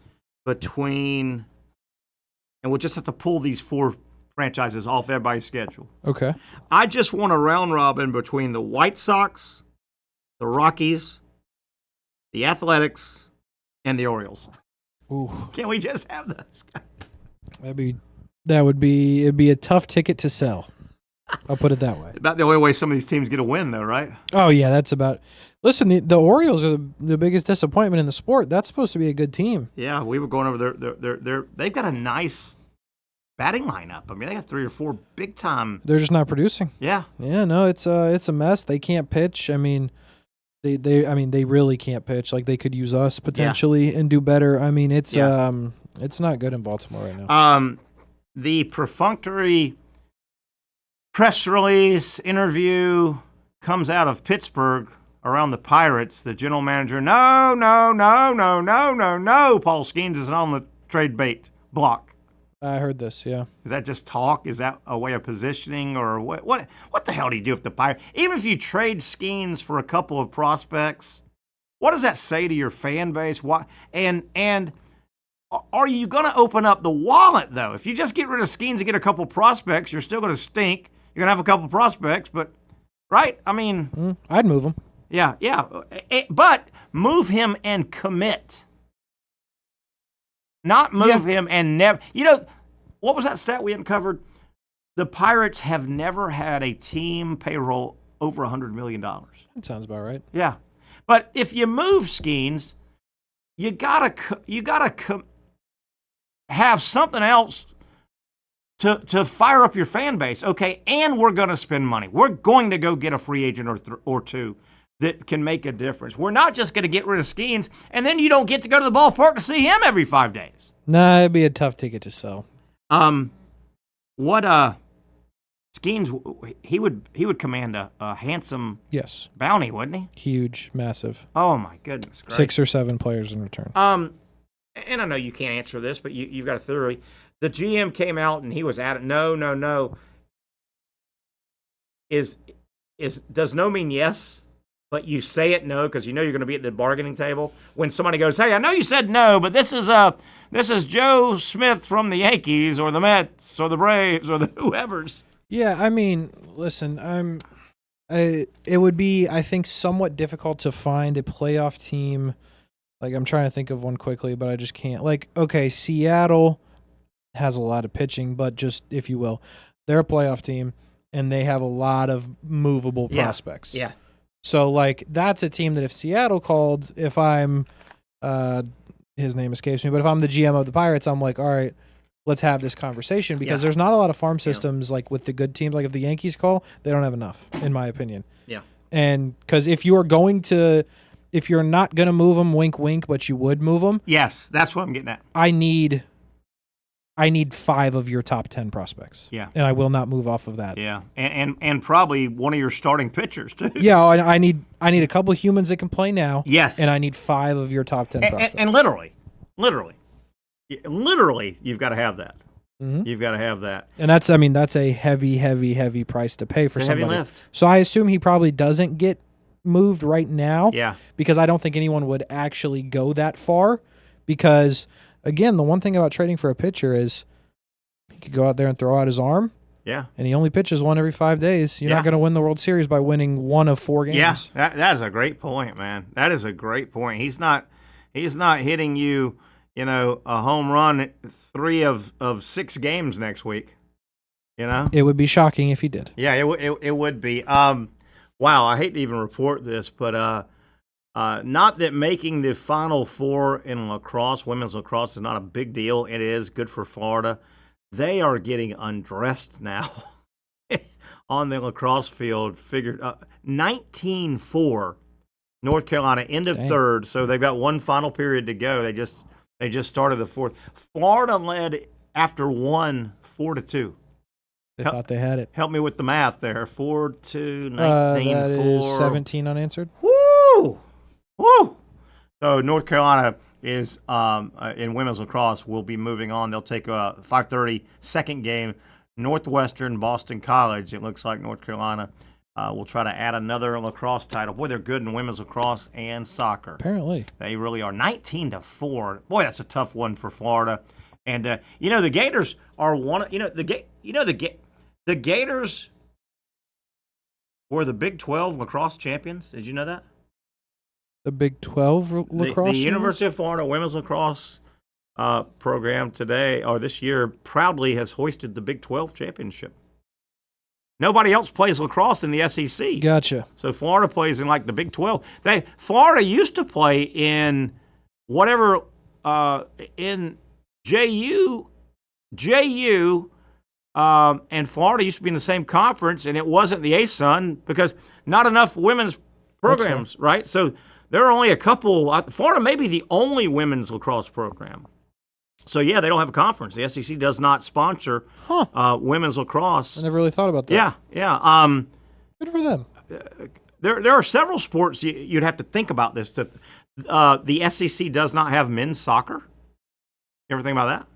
between, and we'll just have to pull these 4 franchises off everybody's schedule. Okay. I just want a round robin between the White Sox, the Rockies, the Athletics, and the Orioles. Ooh. Can we just have those? It'd be a tough ticket to sell. I'll put it that way. About the only way some of these teams get a win, though, right? Oh yeah, that's about. Listen, the Orioles are the biggest disappointment in the sport. That's supposed to be a good team. Yeah, we were going over they've got a nice batting lineup. I mean, they got 3 or 4 big time. They're just not producing. Yeah. Yeah, no, it's a mess. They can't pitch. I mean, they really can't pitch. Like, they could use us potentially and do better. I mean, it's not good in Baltimore right now. The perfunctory press release interview comes out of Pittsburgh around the Pirates. The general manager, no. Paul Skeens is on the trade bait block. I heard this, yeah. Is that just talk? Is that a way of positioning, or what? What the hell do you do if the Pirates? Even if you trade Skeens for a couple of prospects, what does that say to your fan base? What and are you going to open up the wallet though? If you just get rid of Skeens and get a couple of prospects, you're still going to stink. You're going to have a couple of prospects, but right? I mean, I'd move them. Yeah. But move him and commit. Not move him and never. What was that stat we hadn't covered? The Pirates have never had a team payroll over $100 million. That sounds about right. Yeah. But if you move Skeens, you gotta have something else to fire up your fan base. Okay, and we're going to spend money. We're going to go get a free agent or two that can make a difference. We're not just going to get rid of Skeens, and then you don't get to go to the ballpark to see him every 5 days. Nah, it'd be a tough ticket to sell. Skeens, he would command a handsome bounty, wouldn't he? Huge, massive. Oh my goodness! Great. 6 or 7 players in return. And I know you can't answer this, but you've got a theory. The GM came out and he was at it. No. Does no mean yes? But you say it no because you know you're going to be at the bargaining table when somebody goes, "Hey, I know you said no, but this is Joe Smith from the Yankees or the Mets or the Braves or the whoever's." Yeah, I mean, listen, it would be, I think, somewhat difficult to find a playoff team. Like, I'm trying to think of one quickly, but I just can't. Like, okay, Seattle has a lot of pitching, but just, if you will, they're a playoff team, and they have a lot of movable prospects. Yeah. So, like, that's a team that if Seattle called, if I'm, his name escapes me, but if I'm the GM of the Pirates, I'm like, all right, let's have this conversation because there's not a lot of farm systems like with the good teams. Like if the Yankees call, they don't have enough, in my opinion. Yeah. And because if you're not going to move them, wink, wink, but you would move them. Yes, that's what I'm getting at. I need 5 of your top 10 prospects. Yeah. And I will not move off of that. Yeah. And probably one of your starting pitchers too. Yeah, I need a couple of humans that can play now. Yes. And I need 5 of your top 10 prospects. And literally, you've got to have that. Mm-hmm. You've got to have that. And that's a heavy price to pay for somebody. Heavy lift. So I assume he probably doesn't get moved right now. Yeah. Because I don't think anyone would actually go that far. Because again, the one thing about trading for a pitcher is he could go out there and throw out his arm. Yeah. And he only pitches one every 5 days. You're not going to win the World Series by winning 1 of 4 games. Yeah. That is a great point, man. That is a great point. He's not hitting you, a home run 3 of 6 games next week. It would be shocking if he did. Yeah, it would be. Wow, I hate to even report this, but not that making the Final Four in lacrosse, women's lacrosse, is not a big deal. It is good for Florida. They are getting undressed now on the lacrosse field. Figured 19-4, North Carolina, end of third. So they've got one final period to go. They just started the fourth. Florida led after 1, 4-2. They thought they had it. Help me with the math there. 4-2, 19-4. That is 17 unanswered. Woo! So North Carolina is in women's lacrosse will be moving on. They'll take a 5:30 second game. Northwestern Boston College. It looks like North Carolina will try to add another lacrosse title. Boy, they're good in women's lacrosse and soccer. Apparently, they really are. 19-4. Boy, that's a tough one for Florida. And the Gators are one. The Gators were the Big 12 lacrosse champions. Did you know that? The Big 12 lacrosse. The University of Florida women's lacrosse program this year proudly has hoisted the Big 12 championship. Nobody else plays lacrosse in the SEC. Gotcha. So Florida plays in like the Big 12. Florida used to play in whatever in JU, and Florida used to be in the same conference, and it wasn't the ASUN because not enough women's programs, right? So there are only a couple. Florida may be the only women's lacrosse program. So, yeah, they don't have a conference. The SEC does not sponsor women's lacrosse. I never really thought about that. Yeah. Good for them. There are several sports you'd have to think about this. The SEC does not have men's soccer. You ever think about that?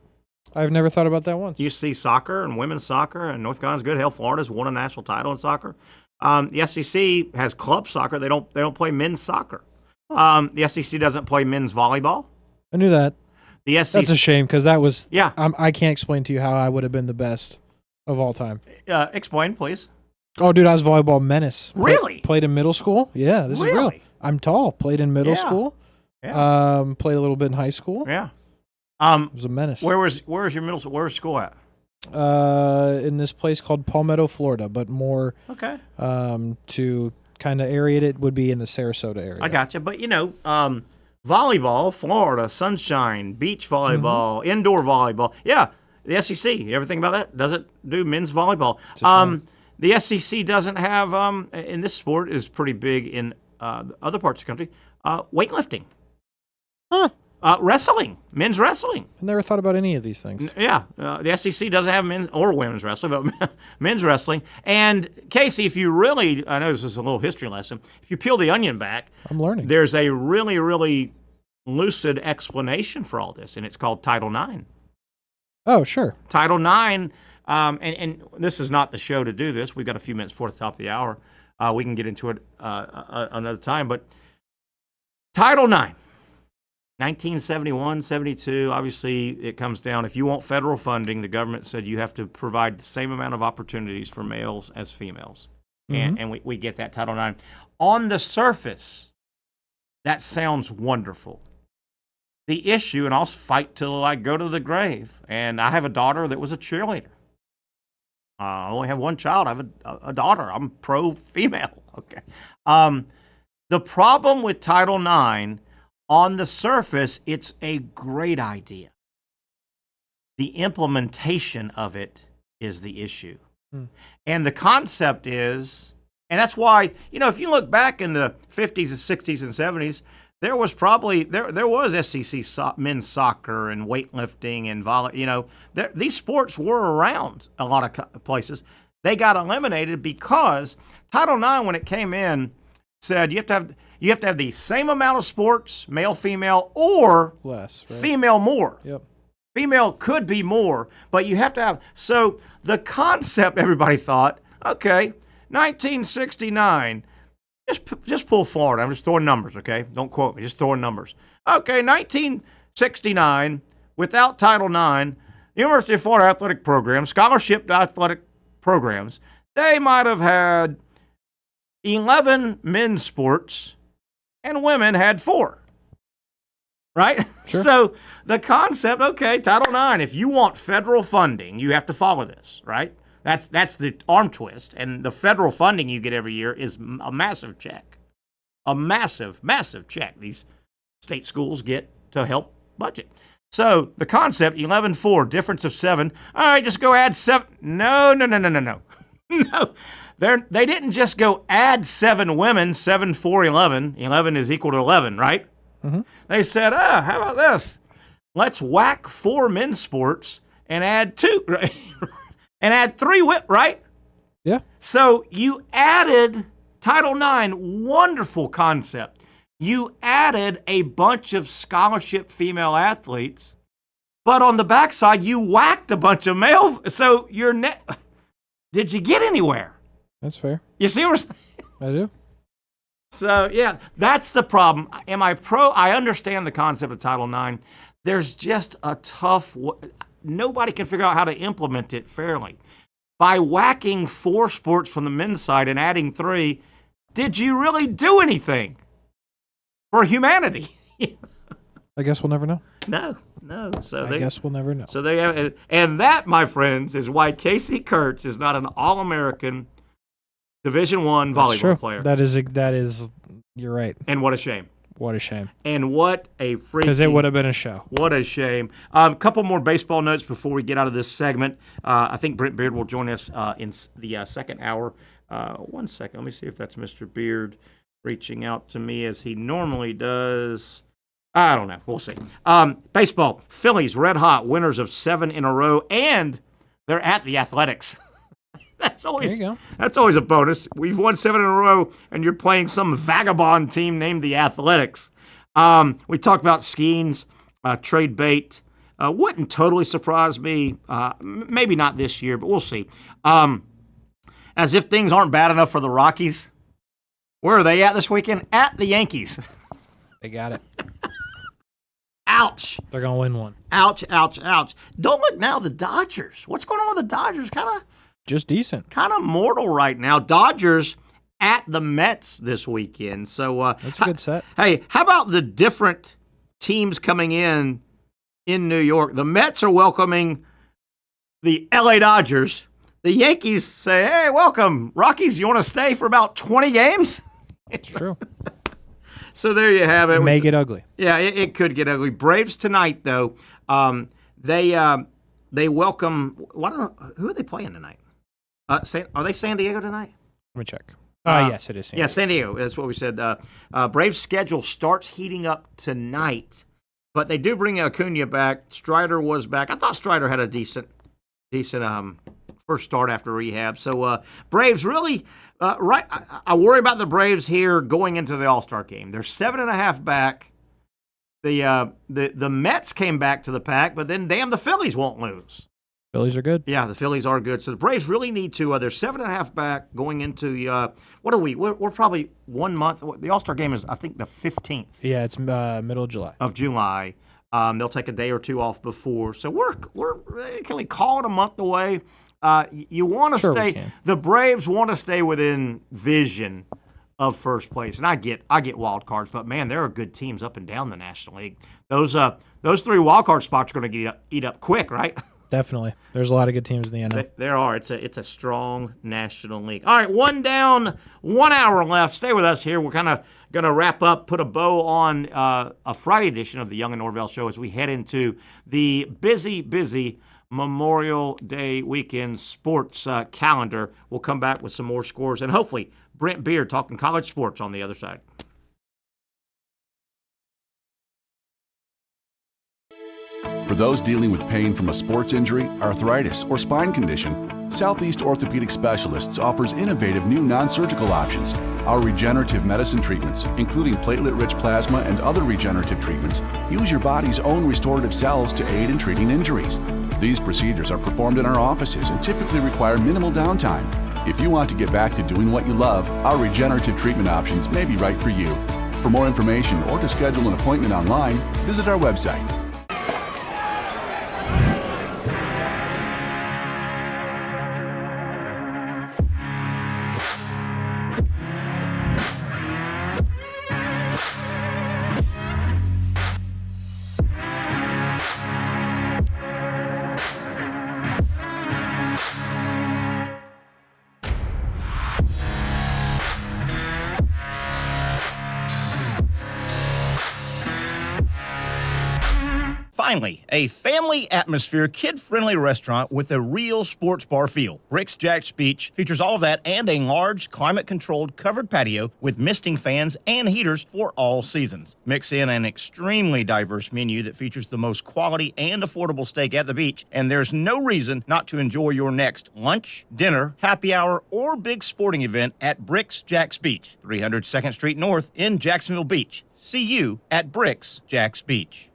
I've never thought about that once. You see soccer and women's soccer, and North Carolina's good. Hell, Florida's won a national title in soccer. The SEC has club soccer. They don't play men's soccer. The SEC doesn't play men's volleyball. I knew that. The SEC, that's a shame because that was. Yeah. I can't explain to you how I would have been the best of all time. Explain, please. Oh, dude, I was volleyball menace. Really? Played in middle school. Yeah, this is real. I'm tall. Played in middle school. Yeah. Played a little bit in high school. Yeah. It was a menace. Where was your middle school? Where was school at? In this place called Palmetto, Florida, but more to kind of aerate it would be in the Sarasota area. I gotcha. But, volleyball, Florida, sunshine, beach volleyball, indoor volleyball. Yeah, the SEC, everything about that, doesn't do men's volleyball. The SEC doesn't have, in this sport, is pretty big in other parts of the country, weightlifting. Huh. Wrestling, men's wrestling. I never thought about any of these things. The SEC doesn't have men's or women's wrestling, but men's wrestling. And Casey, if you really, I know this is a little history lesson, if you peel the onion back, I'm learning. There's a really, really lucid explanation for all this, and it's called Title IX. Oh, sure. Title IX, and this is not the show to do this. We've got a few minutes before the top of the hour. We can get into it another time, but Title IX. 1971, 72, obviously it comes down. If you want federal funding, the government said you have to provide the same amount of opportunities for males as females. And we get that Title IX. On the surface, that sounds wonderful. The issue, and I'll fight till I go to the grave, and I have a daughter that was a cheerleader. I only have one child. I have a daughter. I'm pro-female. Okay. The problem with Title IX, on the surface, it's a great idea. The implementation of it is the issue. And the concept is, and that's why, if you look back in the 50s and 60s and 70s, there was probably, there was SEC men's soccer and weightlifting and volley, these sports were around a lot of places. They got eliminated because Title IX, when it came in, said you have to have the same amount of sports, male, female, or less, right? Female more. Yep. Female could be more, but you have to have. So the concept, everybody thought, okay, 1969, just pull Florida. I'm just throwing numbers, okay? Don't quote me, just throwing numbers. Okay, 1969, without Title IX, the University of Florida athletic program, scholarship athletic programs, they might have had 11 men's sports, and women had 4. Right? Sure. So the concept, okay, Title IX, if you want federal funding, you have to follow this, right? That's the arm twist. And the federal funding you get every year is a massive check. A massive, massive check these state schools get to help budget. So the concept, 11-4, difference of 7. All right, just go add 7. No. No. They didn't just go add 7 women, 7, 4, 11. 11 is equal to 11, right? Mm-hmm. They said, how about this? Let's whack 4 men's sports and add 2, right? And add 3, right? Yeah. So you added Title IX, wonderful concept. You added a bunch of scholarship female athletes, but on the backside, you whacked a bunch of male. So did you get anywhere? That's fair. You see what I'm saying? I do. So, yeah, that's the problem. Am I pro? I understand the concept of Title IX. There's just a tough, nobody can figure out how to implement it fairly. By whacking 4 sports from the men's side and adding 3, did you really do anything for humanity? I guess we'll never know. No. So I guess we'll never know. So they have, and that, my friends, is why Casey Kurtz is not an All-American Division I volleyball player. That is, you're right. And what a shame. What a shame. And what a freaking... Because it would have been a show. What a shame. A couple more baseball notes before we get out of this segment. I think Brent Beaird will join us in the second hour. 1 second. Let me see if that's Mr. Beaird reaching out to me as he normally does. I don't know. We'll see. Baseball. Phillies, red hot, winners of 7 in a row, and they're at the Athletics. That's always a bonus. We've won 7 in a row, and you're playing some vagabond team named the Athletics. We talked about Skeens, trade bait. Wouldn't totally surprise me. Maybe not this year, but we'll see. As if things aren't bad enough for the Rockies. Where are they at this weekend? At the Yankees. They got it. Ouch. They're going to win one. Ouch. Don't look now, the Dodgers. What's going on with the Dodgers? Kind of just decent. Kind of mortal right now. Dodgers at the Mets this weekend. So that's a good set. Hey, how about the different teams coming in New York? The Mets are welcoming the LA Dodgers. The Yankees say, hey, welcome. Rockies, you want to stay for about 20 games? It's true. So there you have it. It may get ugly. Yeah, it could get ugly. Braves tonight, though. They welcome. Who are they playing tonight? Are they San Diego tonight? Let me check. Yes, it is San Diego. Yeah, San Diego. That's what we said. Braves schedule starts heating up tonight, but they do bring Acuna back. Strider was back. I thought Strider had a decent first start after rehab. So Braves really right. I worry about the Braves here going into the All-Star game. They're 7.5 back. The Mets came back to the pack, but then damn, the Phillies won't lose. Phillies are good. Yeah, the Phillies are good. So the Braves really need to. They're 7.5 back going into the. What are we? We're probably 1 month. The All-Star game is, I think, the 15th. Yeah, it's middle of July. They'll take a day or two off before. So can we call it a month away? You want to stay. The Braves want to stay within vision of first place, and I get wild cards, but man, there are good teams up and down the National League. Those 3 wild card spots are going to get eat up quick, right? Definitely. There's a lot of good teams in the NL. There are. It's a strong National League. All right, 1 down, 1 hour left. Stay with us here. We're kind of going to wrap up, put a bow on a Friday edition of the Young and Norvelle Show as we head into the busy Memorial Day weekend sports calendar. We'll come back with some more scores and hopefully Brent Beaird talking college sports on the other side. For those dealing with pain from a sports injury, arthritis, or spine condition, Southeast Orthopedic Specialists offers innovative new non-surgical options. Our regenerative medicine treatments, including platelet-rich plasma and other regenerative treatments, use your body's own restorative cells to aid in treating injuries. These procedures are performed in our offices and typically require minimal downtime. If you want to get back to doing what you love, our regenerative treatment options may be right for you. For more information or to schedule an appointment online, visit our website. Finally, a family atmosphere, kid-friendly restaurant with a real sports bar feel. Bricks Jack's Beach features all of that and a large, climate-controlled covered patio with misting fans and heaters for all seasons. Mix in an extremely diverse menu that features the most quality and affordable steak at the beach, and there's no reason not to enjoy your next lunch, dinner, happy hour, or big sporting event at Bricks Jack's Beach, 300 2nd Street North in Jacksonville Beach. See you at Bricks Jack's Beach.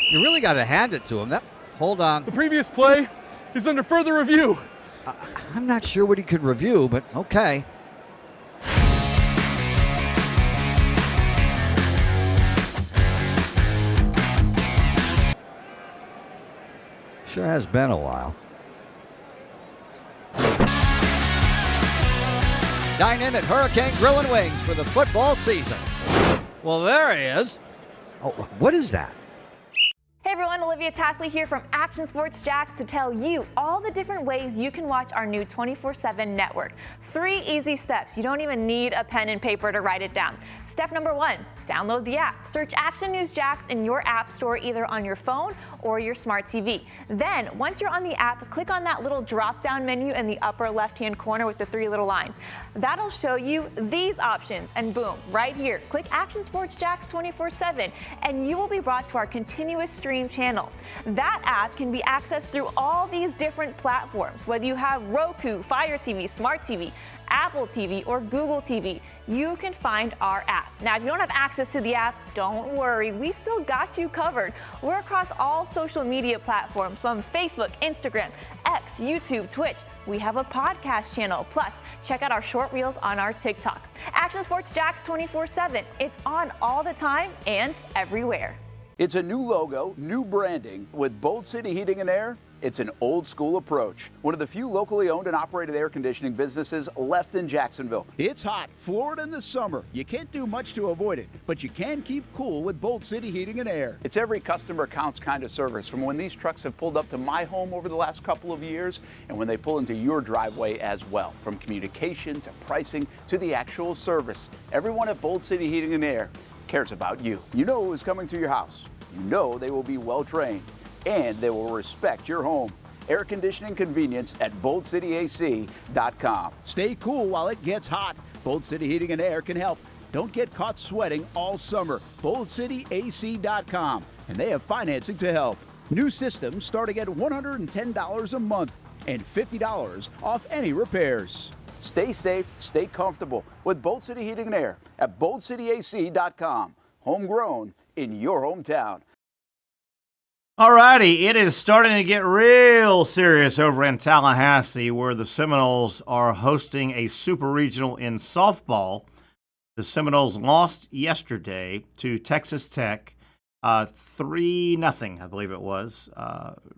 You really got to hand it to him. Hold on. The previous play is under further review. I'm not sure what he could review, but okay. Sure has been a while. Dine in at Hurricane Grill and Wings for the football season. Well, there he is. Oh, what is that? Hey everyone, Olivia Tasley here from Action Sports Jacks to tell you all the different ways you can watch our new 24/7 network. 3 easy steps. You don't even need a pen and paper to write it down. Step number 1, download the app. Search Action News Jacks in your app store either on your phone or your smart TV. Then, once you're on the app, click on that little drop-down menu in the upper left-hand corner with the 3 little lines. That'll show you these options, and boom, right here, click Action Sports Jacks 24/7, and you will be brought to our continuous stream channel. That app can be accessed through all these different platforms. Whether you have Roku, Fire TV, Smart TV, Apple TV, or Google TV, you can find our app. Now, if you don't have access to the app, don't worry, we still got you covered. We're across all social media platforms from Facebook, Instagram, X, YouTube, Twitch. We have a podcast channel. Plus, check out our short reels on our TikTok. Action Sports Jacks 24/7. It's on all the time and everywhere. It's a new logo, new branding. With Bold City Heating and Air, it's an old school approach. One of the few locally owned and operated air conditioning businesses left in Jacksonville. It's hot, Florida in the summer. You can't do much to avoid it, but you can keep cool with Bold City Heating and Air. It's every customer counts kind of service, from when these trucks have pulled up to my home over the last couple of years and when they pull into your driveway as well. From communication to pricing to the actual service, everyone at Bold City Heating and Air cares about you. You know who is coming to your house. You know they will be well trained, and they will respect your home. Air conditioning convenience at boldcityac.com. Stay cool while it gets hot. Bold City Heating and Air can help. Don't get caught sweating all summer. boldcityac.com, and they have financing to help. New systems starting at $110 a month and $50 off any repairs. Stay safe, stay comfortable with Bold City Heating and Air at boldcityac.com. Homegrown in your hometown. All righty, it is starting to get real serious over in Tallahassee, where the Seminoles are hosting a super regional in softball. The Seminoles lost yesterday to Texas Tech, 3-0, I believe it was.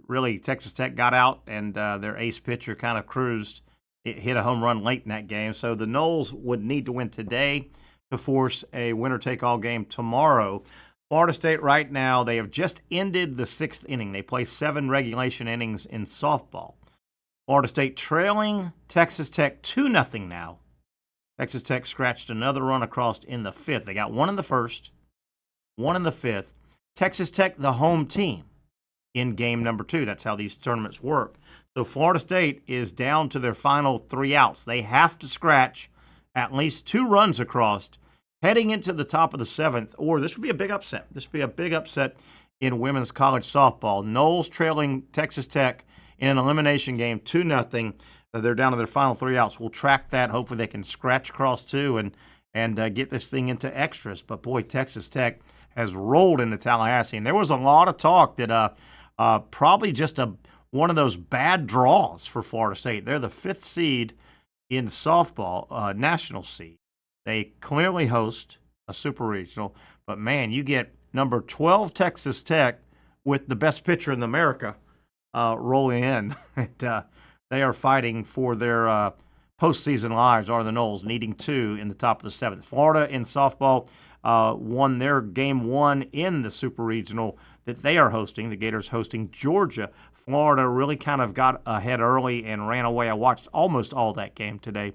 Really, Texas Tech got out, and their ace pitcher kind of cruised. It hit a home run late in that game, so the Noles would need to win today to force a winner-take-all game tomorrow. Florida State right now, they have just ended the 6th inning. They play 7 regulation innings in softball. Florida State trailing Texas Tech 2-0 now. Texas Tech scratched another run across in the 5th. They got 1 in the 1st, 1 in the 5th. Texas Tech, the home team, in game number 2. That's how these tournaments work. So Florida State is down to their final 3 outs. They have to scratch at least 2 runs across heading into the top of the 7th, or this would be a big upset. This would be a big upset in women's college softball. Noles trailing Texas Tech in an elimination game 2-0. They're down to their final 3 outs. We'll track that. Hopefully they can scratch across 2 and get this thing into extras. But, boy, Texas Tech has rolled into Tallahassee. And there was a lot of talk that probably just one of those bad draws for Florida State. They're the 5th seed in softball, national seed. They clearly host a super regional, but, man, you get number 12 Texas Tech with the best pitcher in America rolling in. And, they are fighting for their postseason lives, are the Noles, needing 2 in the top of the 7th. Florida in softball won their game 1 in the super regional that they are hosting. The Gators hosting Georgia. Florida really kind of got ahead early and ran away. I watched almost all that game today.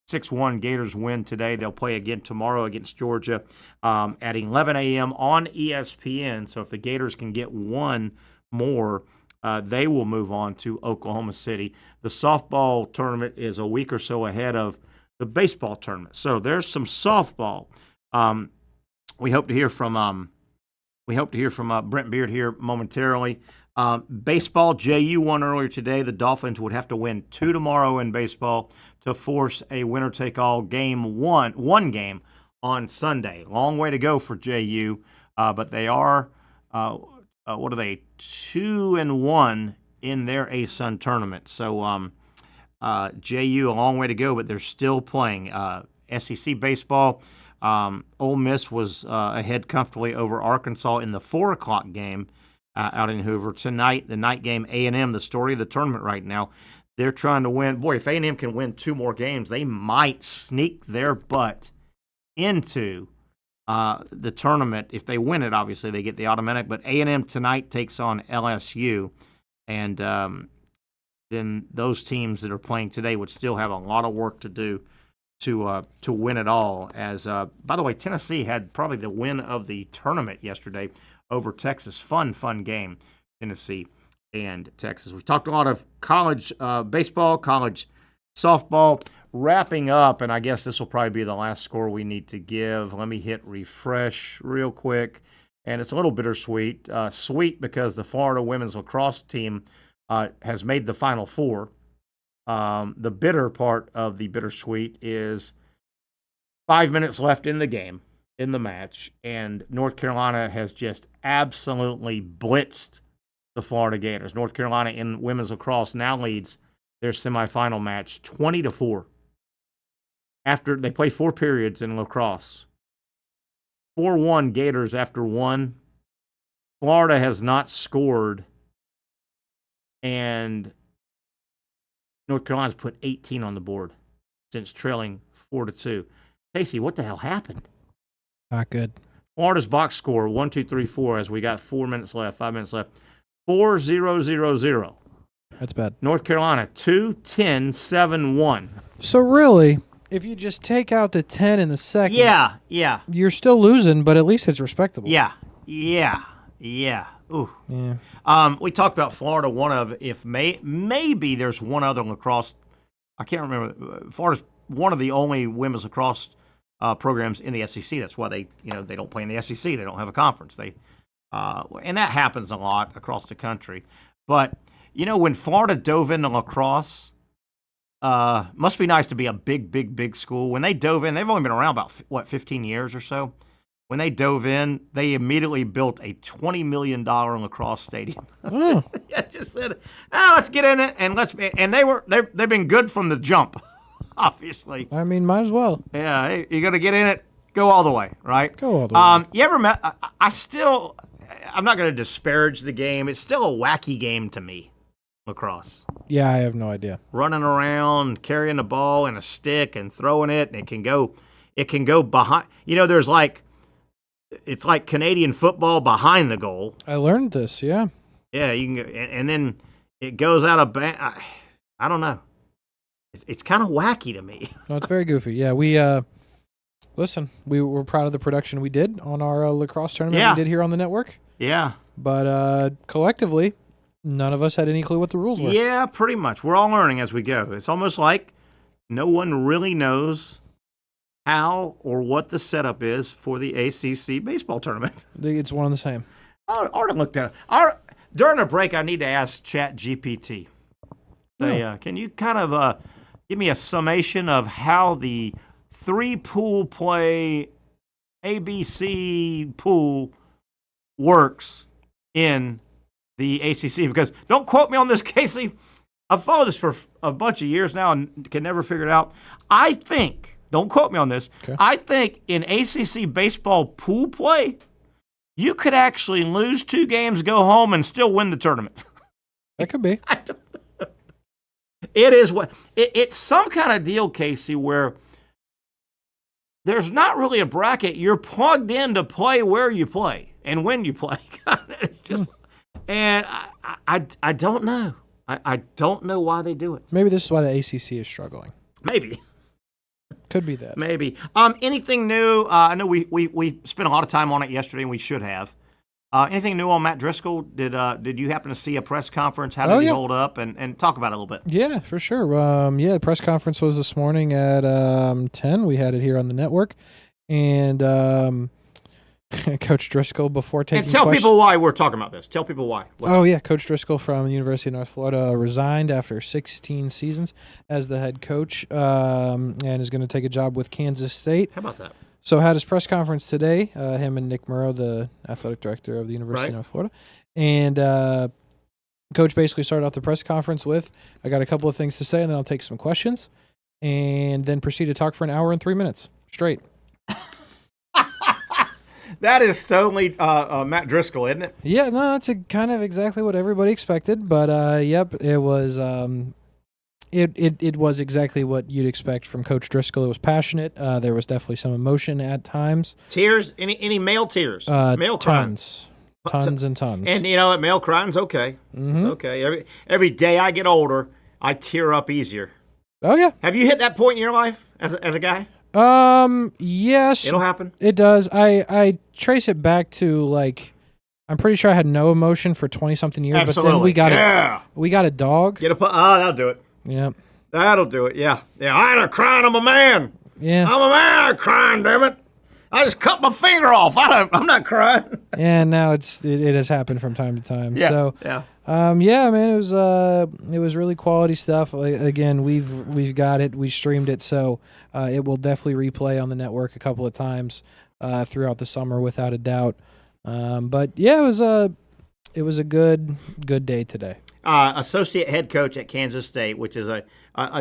6-1 Gators win today. They'll play again tomorrow against Georgia at 11 a.m. on ESPN. So if the Gators can get 1 more, they will move on to Oklahoma City. The softball tournament is a week or so ahead of the baseball tournament. So there's some softball. We hope to hear from Brent Beaird here momentarily. Baseball, JU won earlier today. The Dolphins would have to win 2 tomorrow in baseball to force a winner-take-all game one game on Sunday. Long way to go for JU, but they are, 2-1 in their ASUN tournament. So JU, a long way to go, but they're still playing. SEC baseball, Ole Miss was ahead comfortably over Arkansas in the 4 o'clock game out in Hoover. Tonight, the night game, A&M, the story of the tournament right now. They're trying to win. Boy, if A&M can win 2 more games, they might sneak their butt into the tournament. If they win it, obviously, they get the automatic. But A&M tonight takes on LSU. And then those teams that are playing today would still have a lot of work to do to win it all. As by the way, Tennessee had probably the win of the tournament yesterday over Texas. Fun game, Tennessee and Texas. We've talked a lot of college baseball, college softball. Wrapping up, and I guess this will probably be the last score we need to give. Let me hit refresh real quick. And it's a little bittersweet. Sweet because the Florida women's lacrosse team has made the Final Four. The bitter part of the bittersweet is 5 minutes left in the game, in the match, and North Carolina has just absolutely blitzed the Florida Gators. North Carolina in women's lacrosse now leads their semifinal match 20-4. After they play 4 periods in lacrosse. 4-1 Gators after 1. Florida has not scored, and North Carolina's put 18 on the board since trailing 4-2. Casey, what the hell happened? Not good. Florida's box score 1, 2, 3, 4 as we got 4 minutes left, 5 minutes left. 4-0-0-0. That's bad. North Carolina 2-10-7-1. So really, if you just take out the 10 in the second, Yeah. you're still losing, but at least it's respectable. Yeah. Ooh. Yeah. We talked about Florida. Maybe there's one other lacrosse. I can't remember. Florida's one of the only women's lacrosse programs in the SEC. That's why they don't play in the SEC. They don't have a conference. And that happens a lot across the country. But when Florida dove into lacrosse, must be nice to be a big school. When they dove in, they've only been around about 15 years or so. When they dove in, they immediately built a $20 million lacrosse stadium. Oh. Yeah, just said, let's get in it and they've been good from the jump, obviously. I mean, might as well. Yeah, hey, you're gonna get in it, go all the way, right? Go all the way. You ever met? I'm not gonna disparage the game. It's still a wacky game to me, lacrosse. Yeah, I have no idea. Running around, carrying the ball and a stick and throwing it, and it can go behind. There's it's like Canadian football behind the goal. I learned this, yeah. Yeah, you can go, and then it goes out of I don't know. It's kind of wacky to me. No, it's very goofy. Yeah, we we were proud of the production we did on our lacrosse tournament we did here on the network. Yeah. But collectively, none of us had any clue what the rules were. Yeah, pretty much. We're all learning as we go. It's almost like no one really knows how or what the setup is for the ACC baseball tournament. It's one and the same. I ought to look at it. During a break, I need to ask ChatGPT. Can you kind of give me a summation of how the 3-pool play ABC pool works in the ACC? Because don't quote me on this, Casey. I've followed this for a bunch of years now and can never figure it out. I think, don't quote me on this, okay. I think in ACC baseball pool play, you could actually lose 2 games, go home, and still win the tournament. That could be. It is it's some kind of deal, Casey, where there's not really a bracket. You're plugged in to play where you play and when you play. It's just, and I don't know. I don't know why they do it. Maybe this is why the ACC is struggling. Maybe. Could be that. Maybe. Anything new? I know we spent a lot of time on it yesterday, and we should have. Anything new on Matt Driscoll? Did you happen to see a press conference? How did he hold up? And talk about it a little bit. Yeah, for sure. The press conference was this morning at 10. We had it here on the network. And Coach Driscoll, before taking And tell people why we're talking about this. Tell people why. Coach Driscoll from the University of North Florida resigned after 16 seasons as the head coach and is going to take a job with Kansas State. How about that? So had his press conference today, him and Nick Murrow, the athletic director of the University of North Florida. And Coach basically started off the press conference with, I got a couple of things to say, and then I'll take some questions, and then proceed to talk for an hour and 3 minutes straight. That is totally Matt Driscoll, isn't it? Yeah, no, that's kind of exactly what everybody expected. But, it was it was exactly what you'd expect from Coach Driscoll. It was passionate. There was definitely some emotion at times. Tears? Any male tears? Male crying? Tons and tons. And you know what? Male crying's okay. Mm-hmm. It's okay. Every day I get older, I tear up easier. Oh, yeah. Have you hit that point in your life as a guy? Yes. It'll happen? It does. I trace it back to, I'm pretty sure I had no emotion for 20-something years. Absolutely. But then we got a dog. That'll do it. Yeah. That'll do it, yeah. Yeah, I ain't a crying, I'm a man. Yeah. I'm a man, I'm crying, damn it. I just cut my finger off. I'm not crying. And now it has happened from time to time. Yeah, so, yeah. Man, it was really quality stuff. Again, we've got it. We streamed it, so it will definitely replay on the network a couple of times throughout the summer, without a doubt. But yeah, it was a good day today. Associate head coach at Kansas State, which is a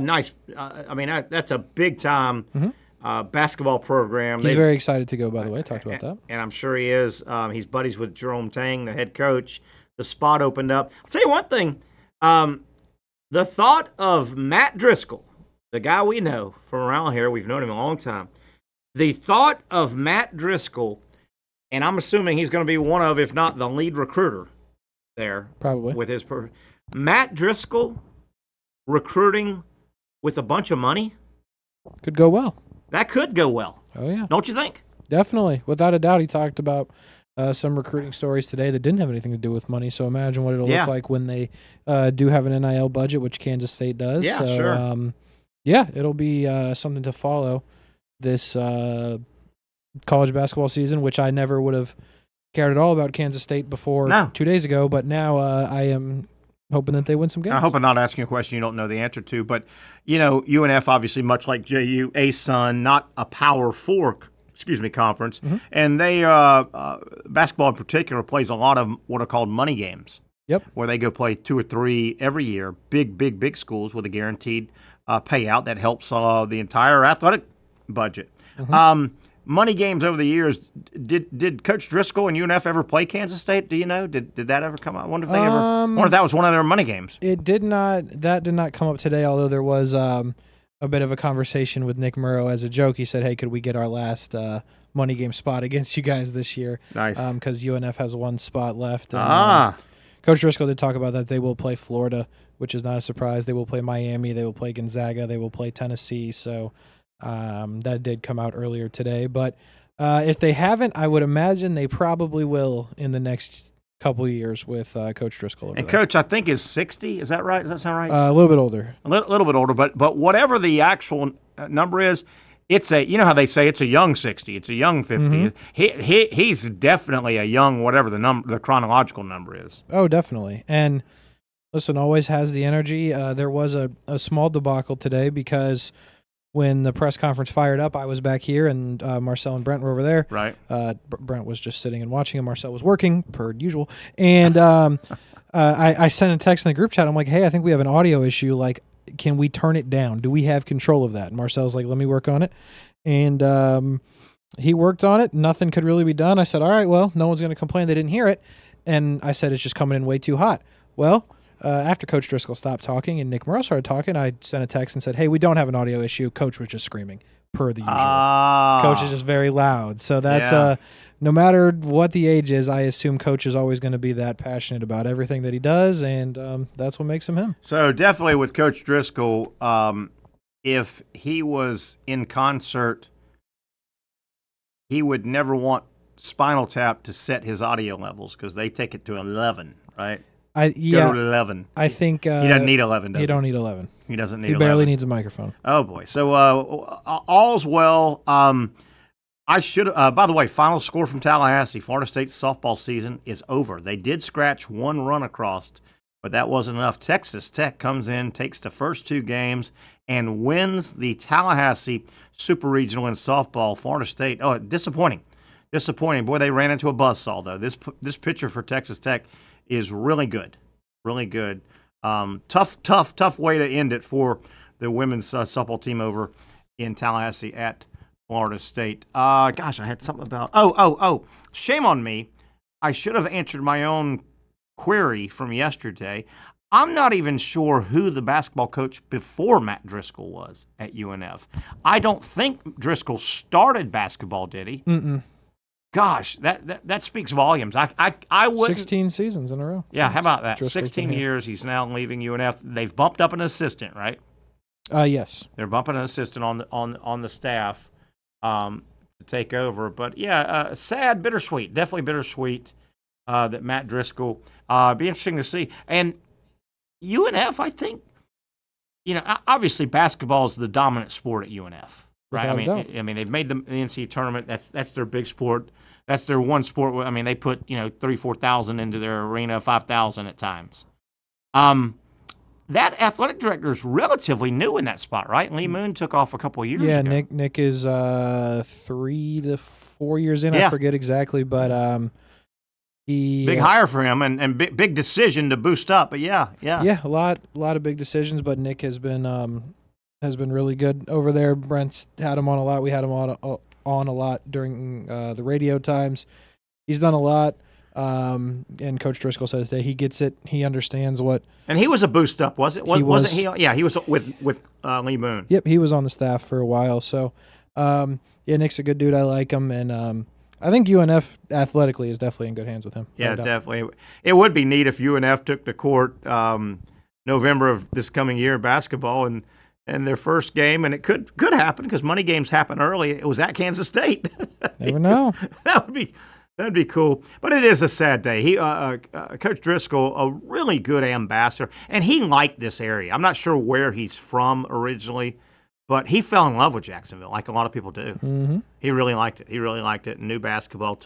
nice. That's a big time basketball program. He's very excited to go, by the way. Talked about that. And I'm sure he is. He's buddies with Jerome Tang, the head coach. The spot opened up. I'll tell you one thing. The thought of Matt Driscoll, the guy we know from around here, we've known him a long time. The thought of Matt Driscoll, and I'm assuming he's going to be one of, if not the lead recruiter there. Probably. With his Matt Driscoll recruiting with a bunch of money. Could go well. That could go well. Oh, yeah. Don't you think? Definitely. Without a doubt, he talked about some recruiting stories today that didn't have anything to do with money. So imagine what it'll look like when they do have an NIL budget, which Kansas State does. Yeah, so, sure. It'll be something to follow this college basketball season, which I never would have cared at all about Kansas State before 2 days ago. But now I am hoping that they win some games. I hope I'm not asking a question you don't know the answer to. But, UNF, obviously, much like JU, ASUN, not a Power 4 conference. Mm-hmm. And they, basketball in particular, plays a lot of what are called money games. Yep. Where they go play 2 or 3 every year, big schools with a guaranteed payout that helps the entire athletic budget. Mm-hmm. Money games over the years, did Coach Driscoll and UNF ever play Kansas State? Do you know? Did that ever come up? I wonder if that was one of their money games. It did not. That did not come up today, although there was a bit of a conversation with Nick Murrow as a joke. He said, hey, could we get our last money game spot against you guys this year? Nice. Because UNF has 1 spot left. And, Coach Driscoll did talk about that. They will play Florida, which is not a surprise. They will play Miami. They will play Gonzaga. They will play Tennessee. So that did come out earlier today. But if they haven't, I would imagine they probably will in the next couple of years with Coach Driscoll over and there. Coach, I think, is 60. Is that right? Does that sound right? A little bit older. A little bit older. But whatever the actual number is, it's how they say it's a young 60. It's a young 50. Mm-hmm. He's definitely a young whatever the chronological number is. Oh, definitely. And listen, always has the energy. There was a small debacle today because when the press conference fired up, I was back here, and Marcel and Brent were over there. Right. Brent was just sitting and watching, and Marcel was working, per usual. And I sent a text in the group chat. I'm like, hey, I think we have an audio issue. Like, can we turn it down? Do we have control of that? And Marcel's like, let me work on it. And he worked on it. Nothing could really be done. I said, all right, well, no one's going to complain they didn't hear it. And I said, it's just coming in way too hot. Well, after Coach Driscoll stopped talking and Nick Murrow started talking, I sent a text and said, hey, we don't have an audio issue. Coach was just screaming, per the usual. Coach is just very loud. So that's no matter what the age is, I assume Coach is always going to be that passionate about everything that he does, and that's what makes him him. So definitely with Coach Driscoll, if he was in concert, he would never want Spinal Tap to set his audio levels because they take it to 11, right? Go to 11. I think he doesn't need 11, does he? He don't need 11. He doesn't need 11. He barely needs a microphone. Oh, boy. So all's well. I should. By the way, final score from Tallahassee. Florida State's softball season is over. They did scratch 1 run across, but that wasn't enough. Texas Tech comes in, takes the first 2 games, and wins the Tallahassee Super Regional in softball. Florida State, disappointing. Boy, they ran into a buzzsaw, though. This pitcher for Texas Tech is really good. Really good. Tough way to end it for the women's softball team over in Tallahassee at Florida State. Gosh, I had something about shame on me. I should have answered my own query from yesterday. I'm not even sure who the basketball coach before Matt Driscoll was at UNF. I don't think Driscoll started basketball, did he? Mm-mm. Gosh, that speaks volumes. I would 16 seasons in a row. Yeah, how about that? Driscoll 16 years. He's now leaving UNF. They've bumped up an assistant, right? Yes. They're bumping an assistant on the staff to take over. But yeah, sad, bittersweet. Definitely bittersweet that Matt Driscoll. Be interesting to see. And UNF, I think, obviously basketball is the dominant sport at UNF, right? I mean, they've made the NCAA tournament. That's their big sport. That's their one sport. I mean, they put 3,000-4,000 into their arena, 5,000 at times. That athletic director is relatively new in that spot, right? Lee Moon took off a couple of years ago. Yeah, Nick is 3 to 4 years in. I forget exactly, but he big hire for him and big decision to boost up. But yeah, a lot of big decisions. But Nick has been has been really good over there. Brent's had him on a lot. We had him on a lot during the radio times. He's done a lot. And Coach Driscoll said today he gets it. He understands what. And he was a boost up, was it? Wasn't he? Yeah, he was with Lee Moon. Yep, he was on the staff for a while. So, Nick's a good dude. I like him, and I think UNF athletically is definitely in good hands with him. Yeah, definitely. It would be neat if UNF took the court November of this coming year basketball and their first game, and it could happen because money games happen early. It was at Kansas State. Never know. That'd be cool. But it is a sad day. He, Coach Driscoll, a really good ambassador, and he liked this area. I'm not sure where he's from originally, but he fell in love with Jacksonville, like a lot of people do. Mm-hmm. He really liked it. He really liked it. Knew basketball.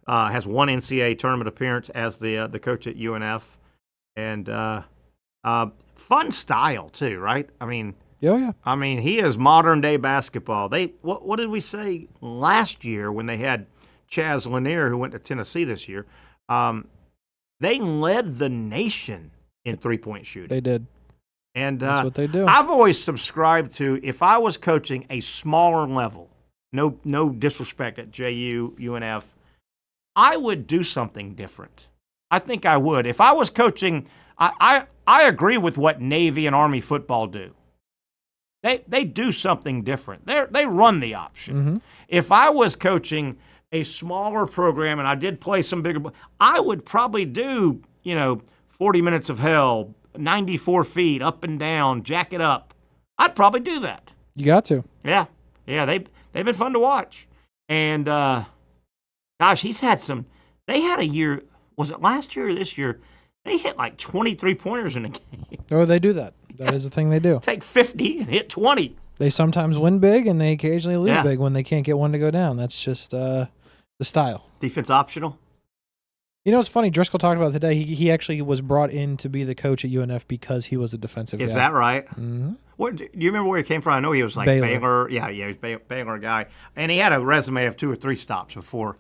Has one NCAA tournament appearance as the coach at UNF, and fun style too, right? I mean, yeah. I mean, he is modern day basketball. What did we say last year when they had Chaz Lanier, who went to Tennessee this year? They led the nation in 3-point shooting. They did. And that's what they do. I've always subscribed to, if I was coaching a smaller level, no disrespect at JU, UNF, I would do something different. I think I would. If I was coaching, I agree with what Navy and Army football do. They do something different. They run the option. Mm-hmm. If I was coaching a smaller program and I did play some bigger, I would probably do 40 minutes of hell, 94 feet up and down, jack it up. I'd probably do that. You got to. Yeah. They've been fun to watch, and gosh, he's had some. They had a year. Was it last year or this year? They hit like 23 pointers in a game. Oh, they do that. That is the thing they do. Take 50 and hit 20. They sometimes win big, and they occasionally lose big when they can't get one to go down. That's just the style. Defense optional. It's funny. Driscoll talked about it today. He actually was brought in to be the coach at UNF because he was a defensive guy. Is that right? Mm-hmm. Do you remember where he came from? I know he was like Baylor. Yeah, he was Baylor guy. And he had a resume of 2 or 3 stops before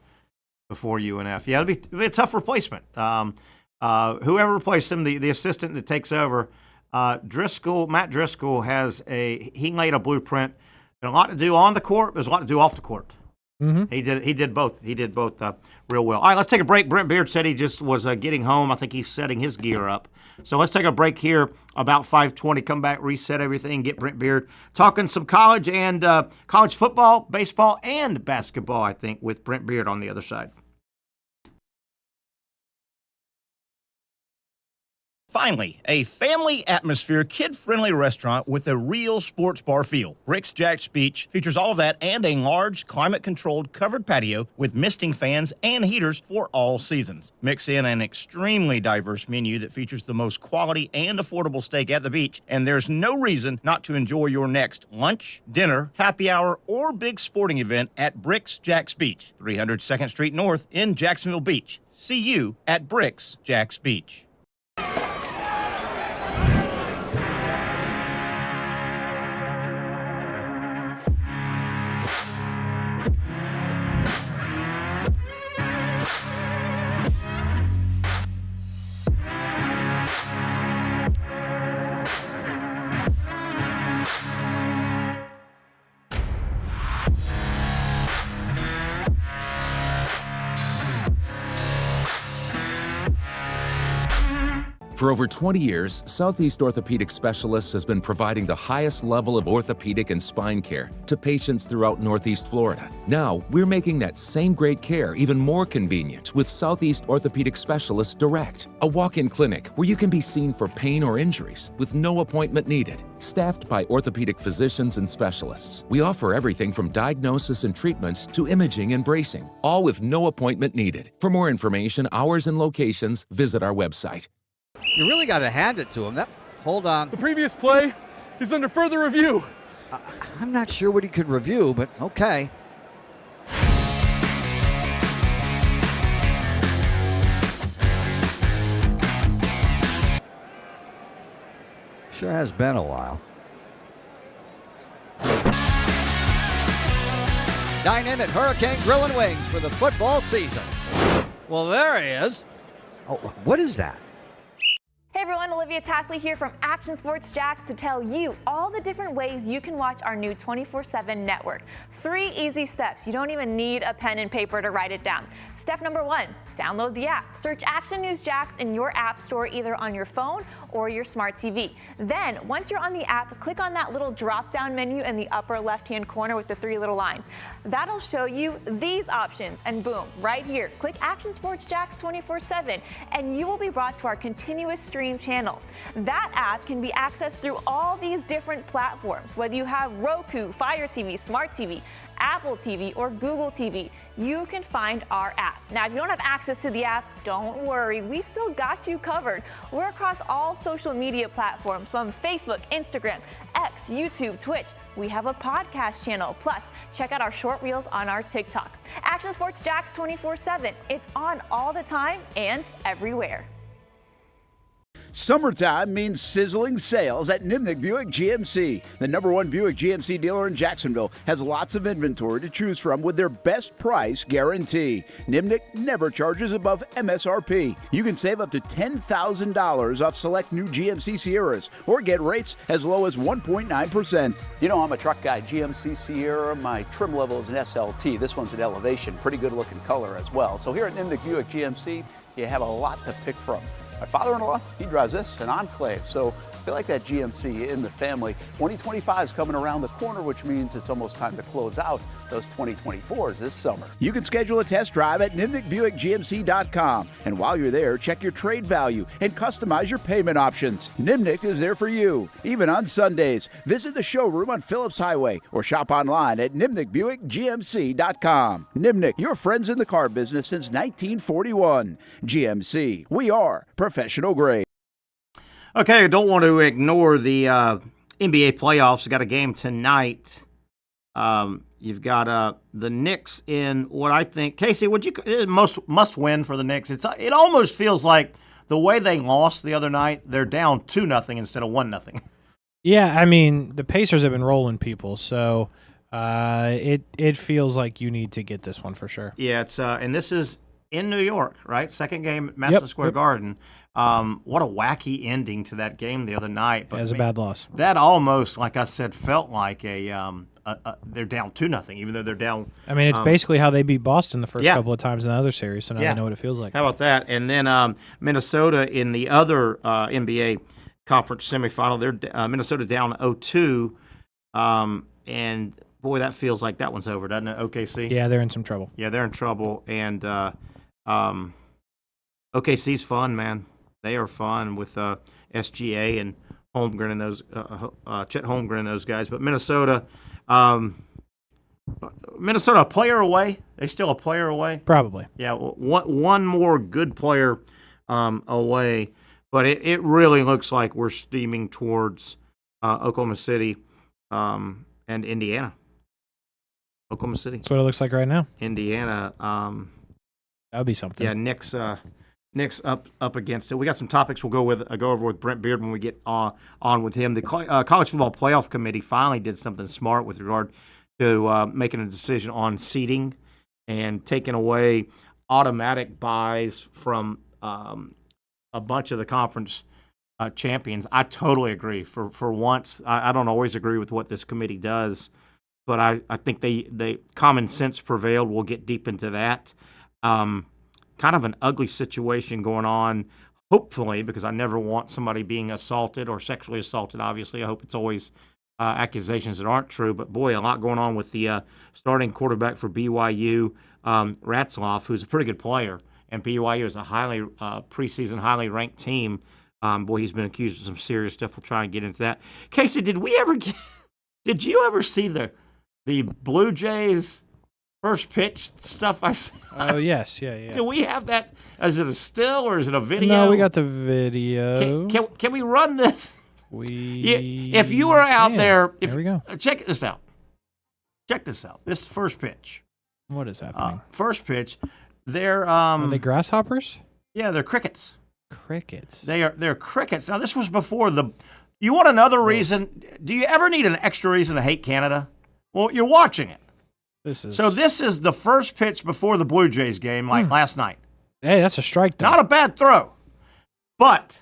UNF. Yeah, it'd be a tough replacement. Whoever replaced him, the assistant that takes over, Matt Driscoll he laid a blueprint. There's a lot to do on the court. There's a lot to do off the court. Mm-hmm. He did both. He did both real well. All right, let's take a break. Brent Beaird said he just was getting home. I think he's setting his gear up. So let's take a break here about 5:20. Come back, reset everything, get Brent Beaird talking some college and college football, baseball, and basketball, I think, with Brent Beaird on the other side. Finally, a family atmosphere, kid-friendly restaurant with a real sports bar feel. Bricks Jack's Beach features all of that and a large, climate-controlled covered patio with misting fans and heaters for all seasons. Mix in an extremely diverse menu that features the most quality and affordable steak at the beach, and there's no reason not to enjoy your next lunch, dinner, happy hour, or big sporting event at Bricks Jack's Beach, 300 2nd Street North in Jacksonville Beach. See you at Bricks Jack's Beach. For over 20 years, Southeast Orthopedic Specialists has been providing the highest level of orthopedic and spine care to patients throughout Northeast Florida. Now, we're making that same great care even more convenient with Southeast Orthopedic Specialists Direct, a walk-in clinic where you can be seen for pain or injuries with no appointment needed. Staffed by orthopedic physicians and specialists, we offer everything from diagnosis and treatment to imaging and bracing, all with no appointment needed. For more information, hours, and locations, visit our website. You really got to hand it to him. Hold on. The previous play is under further review. I'm not sure what he could review, but okay. Sure has been a while. Dine in at Hurricane Grill and Wings for the football season. Well, there he is. Oh, what is that? Hey everyone, Olivia Olivia Tasley here from Action Sports Jacks to tell you all the different ways you can watch our new 24/7 network. 3 easy steps. You don't even need a pen and paper to write it down. Step number 1, download the app. Search Action News Jacks in your app store, either on your phone or your smart TV. Then, once you're on the app, click on that little drop-down menu in the upper left-hand corner with the 3 little lines. That'll show you these options, and boom, right here, click Action Sports Jacks 24/7, and you will be brought to our continuous stream channel. That app can be accessed through all these different platforms, whether you have Roku, Fire TV, Smart TV, Apple TV, or Google TV. You can find our app. Now, if you don't have access to the app, don't worry, we still got you covered. We're across all social media platforms, from Facebook, Instagram, X, YouTube, Twitch. We have a podcast channel. Plus, check out our short reels on our TikTok. Action Sports Jacks 24/7. It's on all the time and everywhere. Summertime means sizzling sales at Nimnick Buick GMC. The #1 Buick GMC dealer in Jacksonville has lots of inventory to choose from with their best price guarantee. Nimnick never charges above MSRP. You can save up to $10,000 off select new GMC Sierras or get rates as low as 1.9%. You know, I'm a truck guy. GMC Sierra, my trim level is an SLT. This one's an Elevation. Pretty good looking color as well. So here at Nimnick Buick GMC, you have a lot to pick from. My father-in-law, he drives this, an Enclave, so I feel like that GMC in the family. 2025 is coming around the corner, which means it's almost time to close out those 2024s this summer. You can schedule a test drive at NimnickBuickGMC.com, and while you're there, check your trade value and customize your payment options. Nimnick is there for you, even on Sundays. Visit the showroom on Phillips Highway or shop online at NimnickBuickGMC.com. Nimnick, your friends in the car business since 1941. GMC, we are professional grade. Okay, I don't want to ignore the NBA playoffs. We got a game tonight. You've got the Knicks in what I think, Casey, must win for the Knicks. It almost feels like the way they lost the other night, they're down 2-0 instead of 1-0. Yeah, I mean, the Pacers have been rolling people, so it feels like you need to get this one for sure. Yeah, it's and this is in New York, right? Second game at Madison Square Garden. What a wacky ending to that game the other night. But it was a bad loss. That almost, like I said, felt like they're down 2-0, even though they're down. I mean, it's basically how they beat Boston the first couple of times in the other series, so now they know what it feels like. How about that? And then Minnesota in the other NBA conference semifinal, they're Minnesota down 0-2, and boy, that feels like that one's over, doesn't it? OKC. Yeah, they're in some trouble. Yeah, they're in trouble, and OKC's fun, man. They are fun with SGA and Holmgren and those Chet Holmgren and those guys. But Minnesota, a player away. They still a player away. Probably. Yeah, one more good player away. But it really looks like we're steaming towards Oklahoma City and Indiana. Oklahoma City. That's what it looks like right now. Indiana. That would be something. Yeah, Knicks up against it. We got some topics we'll go over with Brent Beaird when we get on with him. The College Football Playoff Committee finally did something smart with regard to making a decision on seeding and taking away automatic buys from a bunch of the conference champions. I totally agree. For once, I don't always agree with what this committee does, but I think they common sense prevailed. We'll get deep into that. Kind of an ugly situation going on, hopefully, because I never want somebody being assaulted or sexually assaulted, obviously. I hope it's always accusations that aren't true. But, boy, a lot going on with the starting quarterback for BYU, Ratzloff, who's a pretty good player. And BYU is a highly preseason, highly ranked team. Boy, he's been accused of some serious stuff. We'll try and get into that. Casey, did you ever see the Blue Jays first pitch stuff I saw? Oh, yes. Yeah. Do we have that? Is it a still or is it a video? No, we got the video. Can we run this? If you were out there. There we go. Check this out. This is the first pitch. What is happening? First pitch. They're Are they grasshoppers? Yeah, they're crickets. Crickets. They're crickets. Now, this was before the. You want another reason? Do you ever need an extra reason to hate Canada? Well, you're watching it. This is the first pitch before the Blue Jays game, like last night. Hey, that's a strike, though. Not a bad throw. But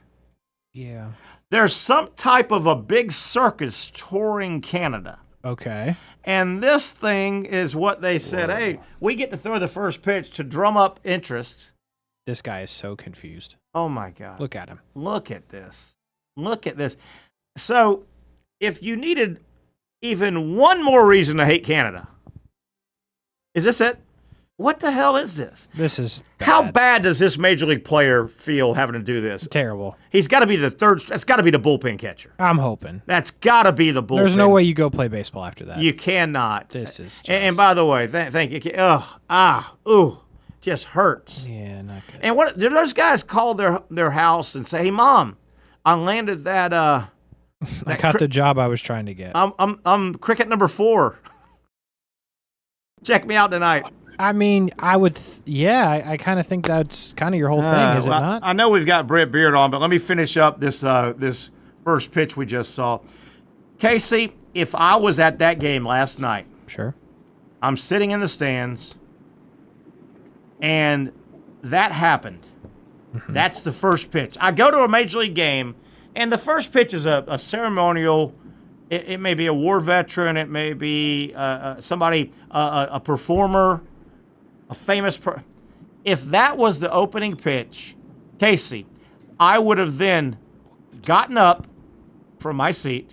Yeah. There's some type of a big circus touring Canada. Okay. And this thing is what they said, hey, we get to throw the first pitch to drum up interest. This guy is so confused. Oh, my God. Look at him. Look at this. Look at this. So if you needed even one more reason to hate Canada, is this it? What the hell is this? This is bad. How bad does this major league player feel having to do this? Terrible. He's got to be the third. It's got to be the bullpen catcher. I'm hoping. That's got to be the bullpen. There's no way you go play baseball after that. You cannot. This is just... And by the way, thank you. Just hurts. Yeah, not good. And what did those guys call their house and say, "Hey, Mom, I landed that." I got the job I was trying to get. I'm cricket number 4. Check me out tonight. I mean, I would, I kind of think that's kind of your whole thing, is it not? I know we've got Brent Beaird on, but let me finish up this this first pitch we just saw. Casey, if I was at that game last night, sure, I'm sitting in the stands, and that happened. Mm-hmm. That's the first pitch. I go to a major league game, and the first pitch is a ceremonial. It may be a war veteran. It may be somebody, a performer. A famous if that was the opening pitch, Casey, I would have then gotten up from my seat,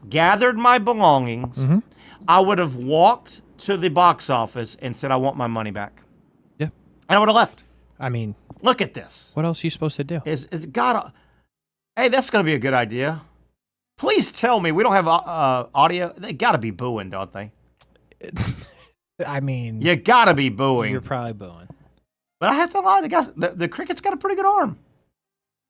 gathered my belongings. Mm-hmm. I would have walked to the box office and said, I want my money back. Yeah. And I would have left. I mean, look at this. What else are you supposed to do? It's gotta, hey, that's going to be a good idea. Please tell me we don't have audio. They got to be booing, don't they? I mean, you gotta be booing. You're probably booing, but I have to lie. The cricket's got a pretty good arm.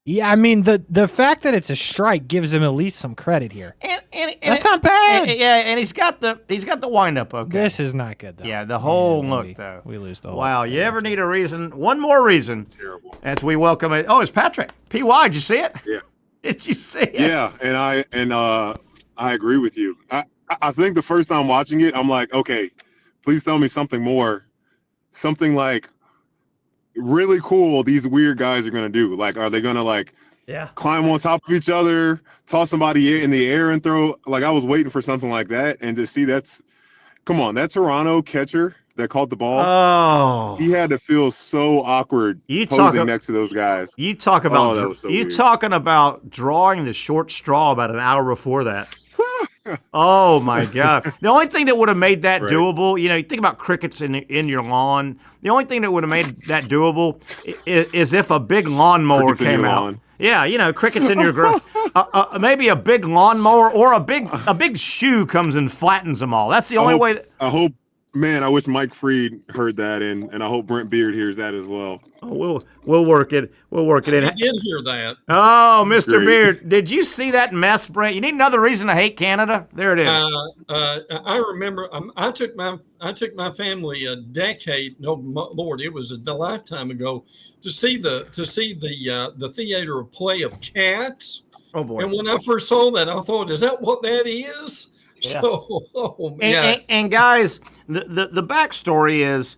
Yeah, I mean the fact that it's a strike gives him at least some credit here. And that's not bad. And he's got the wind up. Okay, this is not good though. Yeah, the whole look though. We lose the whole. Wow, you ever need a reason? One more reason. Terrible. As we welcome it. Oh, it's Patrick. PY, did you see it? Yeah. Did you see it? Yeah, and I agree with you. I think the first time watching it, I'm like, okay. Please tell me something more, something like really cool. These weird guys are gonna do. Like, are they gonna climb on top of each other, toss somebody in the air and throw? Like, I was waiting for something like that, and to see that Toronto catcher that caught the ball. Oh, he had to feel so awkward posing next to those guys. You talk about that was so you weird. Talking about drawing the short straw about an hour before that. Oh my God! The only thing that would have made that doable, you think about crickets in your lawn. The only thing that would have made that doable is if a big lawnmower came out. Lawn. Yeah, crickets in your maybe a big lawnmower or a big shoe comes and flattens them all. That's the only way. I hope. Man, I wish Mike Freed heard that, and I hope Brent Beaird hears that as well. Oh, we'll work it. We'll work it in. I did hear that. Oh, Mr. Beaird, did you see that mess, Brent? You need another reason to hate Canada? There it is. I remember. I took my family a decade. No, Lord, it was a lifetime ago to see the theater of play of Cats. Oh boy! And when I first saw that, I thought, "Is that what that is?" Yeah. So, oh man. And guys, the backstory is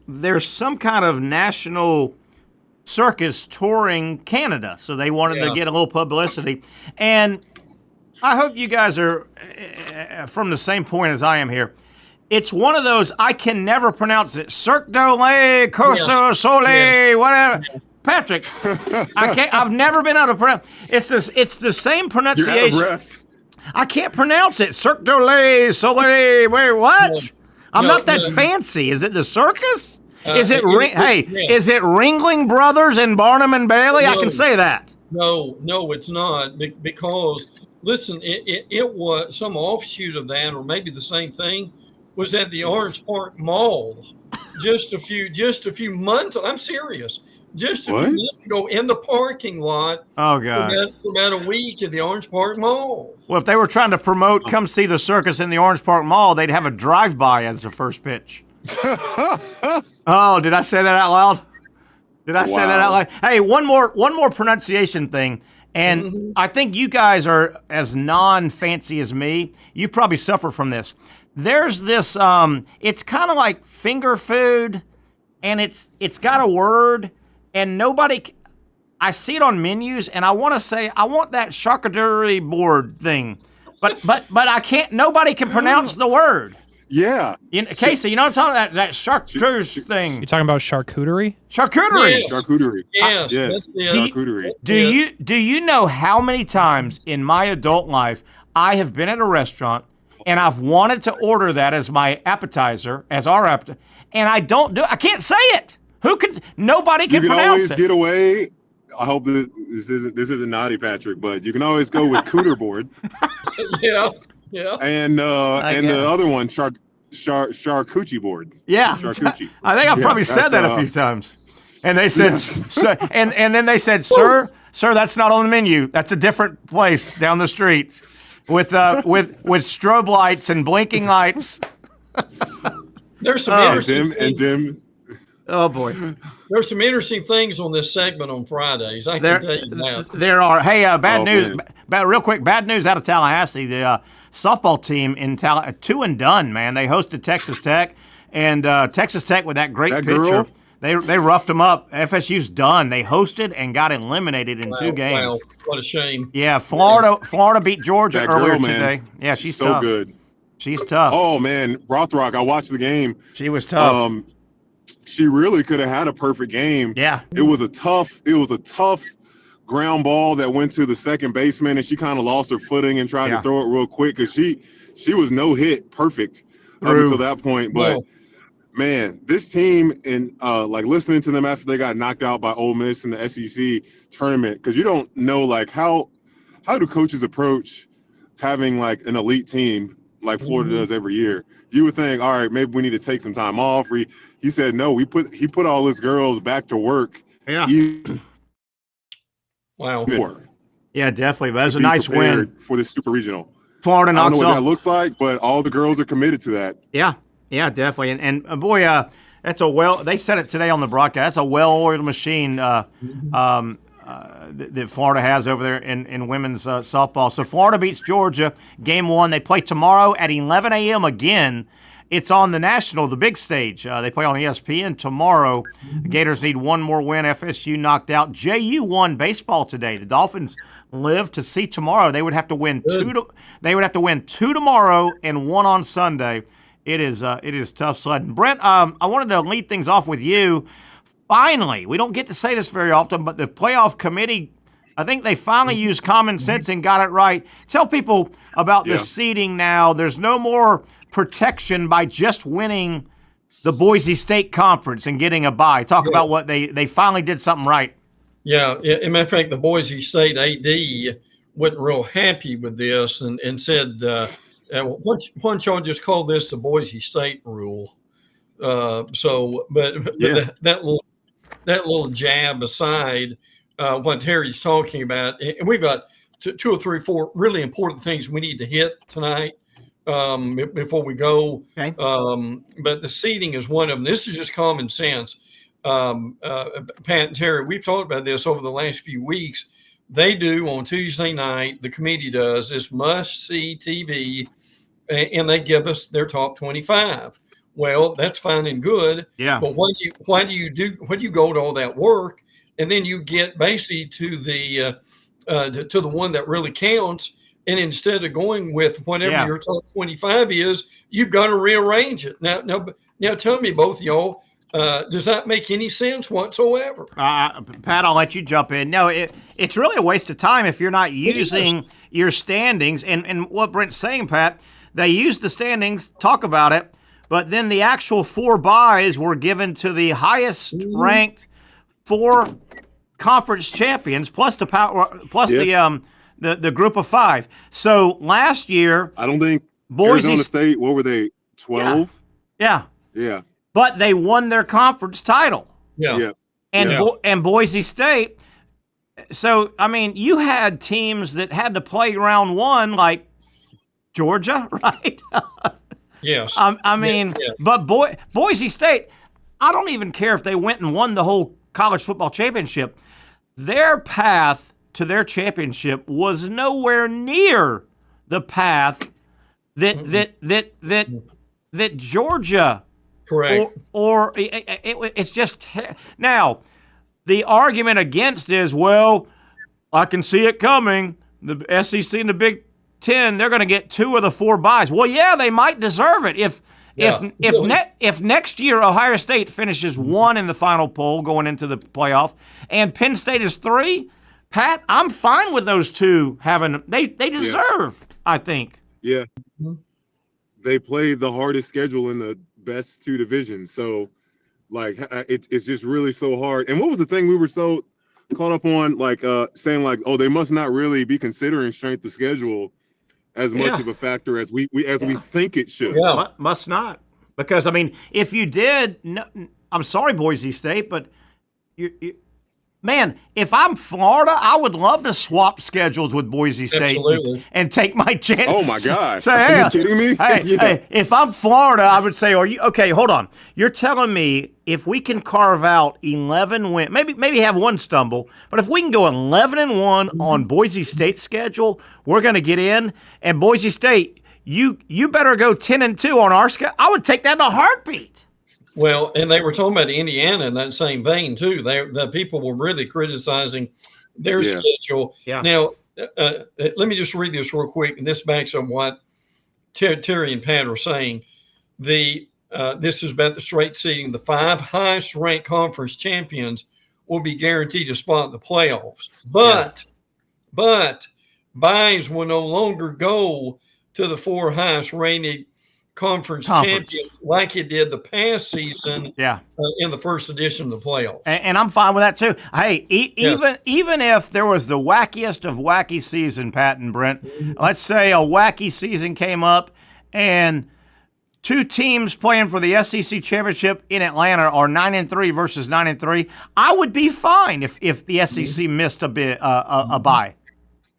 there's some kind of national circus touring Canada, so they wanted to get a little publicity. And I hope you guys are from the same point as I am here. It's one of those, I can never pronounce it. Cirque du Soleil, whatever. Patrick, I've never been able to pronounce. It's the same pronunciation. You're out of breath. I can't pronounce it. Cirque du Soleil. Wait, what? I'm not that fancy. Is it the circus? Is it? Is it Ringling Brothers and Barnum and Bailey? No, I can say that. No, it's not. Because listen, it was some offshoot of that, or maybe the same thing. Was at the Orange Park Mall just a few months. I'm serious. Just a few months ago in the parking lot. Oh, God. For about a week at the Orange Park Mall. Well, if they were trying to promote come see the circus in the Orange Park Mall, they'd have a drive-by as the first pitch. Oh, did I say that out loud? Did I say that out loud? Hey, one more pronunciation thing. And I think you guys are as non-fancy as me. You probably suffer from this. There's this, it's kind of like finger food, and it's got a word. And nobody, I see it on menus, and I want to say I want that charcuterie board thing, but I can't. Nobody can pronounce the word. Yeah. Casey, you know what I'm talking about? That charcuterie thing. You talking about charcuterie? Charcuterie. Yes. Charcuterie. Yes. Charcuterie. Do you know how many times in my adult life I have been at a restaurant and I've wanted to order that as my appetizer, as our appetizer, and I can't say it. Nobody can pronounce it. You can always get away. I hope this isn't naughty, Patrick, but you can always go with cooter board. Yeah. And the other one, charcuterie board. Yeah. Charcuterie. I think I've probably said that a few times. And they said, and then they said, sir, that's not on the menu. That's a different place down the street with strobe lights and blinking lights. There's some dim. Oh boy. There's some interesting things on this segment on Fridays. I can tell you that. There are. Hey, bad news. Real quick, bad news out of Tallahassee. The softball team in Tallahassee, 2-and-done, man. They hosted Texas Tech, and Texas Tech with that great pitcher. Girl? They roughed them up. FSU's done. They hosted and got eliminated in 2 games. Wow, what a shame. Yeah, Florida beat Georgia That earlier girl, man. today. Yeah, she's so tough. good. She's tough. Oh man, Rothrock. I watched the game. She was tough. She really could have had a perfect game. Yeah. It was a tough ground ball that went to the second baseman, and she kind of lost her footing and tried to throw it real quick because she was no hit perfect up until that point. But man, this team and like listening to them after they got knocked out by Ole Miss in the SEC tournament, because you don't know like how do coaches approach having like an elite team like Florida does every year. You would think, all right, maybe we need to take some time off. He said no. He put all his girls back to work. Yeah. Wow. Yeah, definitely. But that was a nice win for the Super Regional. Florida knocks off. I don't know what that looks like, but all the girls are committed to that. Yeah, definitely. And boy, that's they said it today on the broadcast. That's a well-oiled machine that Florida has over there in women's softball. So Florida beats Georgia, game 1. They play tomorrow at 11 a.m. again. It's on the big stage. They play on ESPN tomorrow. The Gators need one more win. FSU knocked out. JU won baseball today. The Dolphins live to see tomorrow. They would have to win two tomorrow and 1 on Sunday. It is tough sledding. Brent, I wanted to lead things off with you. Finally, we don't get to say this very often, but the playoff committee, I think they finally used common sense and got it right. Tell people about the seeding now. There's no more protection by just winning the Boise State Conference and getting a bye. Talk about what they finally did something right. Yeah, as a matter of fact, the Boise State AD wasn't real happy with this and said, why don't y'all just call this the Boise State rule? That little jab aside, what Terry's talking about, and we've got 2 or 3 or 4 really important things we need to hit tonight before we go. Okay. But the seeding is one of them. This is just common sense. Pat and Terry, we've talked about this over the last few weeks. They do on Tuesday night, the committee does this must-see TV, and they give us their top 25. Well, that's fine and good. Yeah. But why do you go to all that work and then you get basically to the one that really counts, and instead of going with whatever your top 25 is, you've got to rearrange it. Now tell me, both of y'all, does that make any sense whatsoever? Pat, I'll let you jump in. No, it's really a waste of time if you're not using your standings. And what Brent's saying, Pat, they used the standings, talk about it, but then the actual 4 byes were given to the highest ranked 4 conference champions plus the group of 5. So last year, I don't think Boise Arizona State, what were they, 12? Yeah. But they won their conference title. Yeah. And Boise State. So I mean, you had teams that had to play round 1 like Georgia, right? Yes. But Boise State, I don't even care if they went and won the whole college football championship. Their path to their championship was nowhere near the path that Georgia. Correct. It's just now. the argument against is, well, I can see it coming. The SEC and the Big Ten, they're going to get 2 of the 4 byes. Well, yeah, they might deserve it. If next year Ohio State finishes 1 in the final poll going into the playoff, and Penn State is 3, Pat, I'm fine with those 2 having. They deserve, I think. Yeah, they played the hardest schedule in the best 2 divisions, so like it's just really so hard. And what was the thing we were so caught up on, like saying like, oh, they must not really be considering strength of schedule as much of a factor as we think it should. Yeah, must not. Because, I mean, if you did, no, I'm sorry, Boise State, but man, if I'm Florida, I would love to swap schedules with Boise State and take my chance. Oh, my gosh. Say, hey, are you kidding me? Hey, if I'm Florida, I would say, okay, hold on. You're telling me if we can carve out 11 wins, maybe have 1 stumble, but if we can go 11-1 on Boise State's schedule, we're going to get in. And Boise State, you better go 10-2 on our schedule. I would take that in a heartbeat. Well, and they were talking about Indiana in that same vein too. The people were really criticizing their schedule. Yeah. Now, let me just read this real quick, and this backs up what Terry and Pat are saying. This is about the straight seeding. The 5 highest ranked conference champions will be guaranteed a spot in the playoffs. But byes will no longer go to the 4 highest rated conference champions like it did the past season in the first edition of the playoffs. And I'm fine with that too. Hey, even if there was the wackiest of wacky season, Pat and Brent, let's say a wacky season came up and 2 teams playing for the SEC championship in Atlanta are 9-3 versus 9-3, I would be fine if the SEC missed a bye.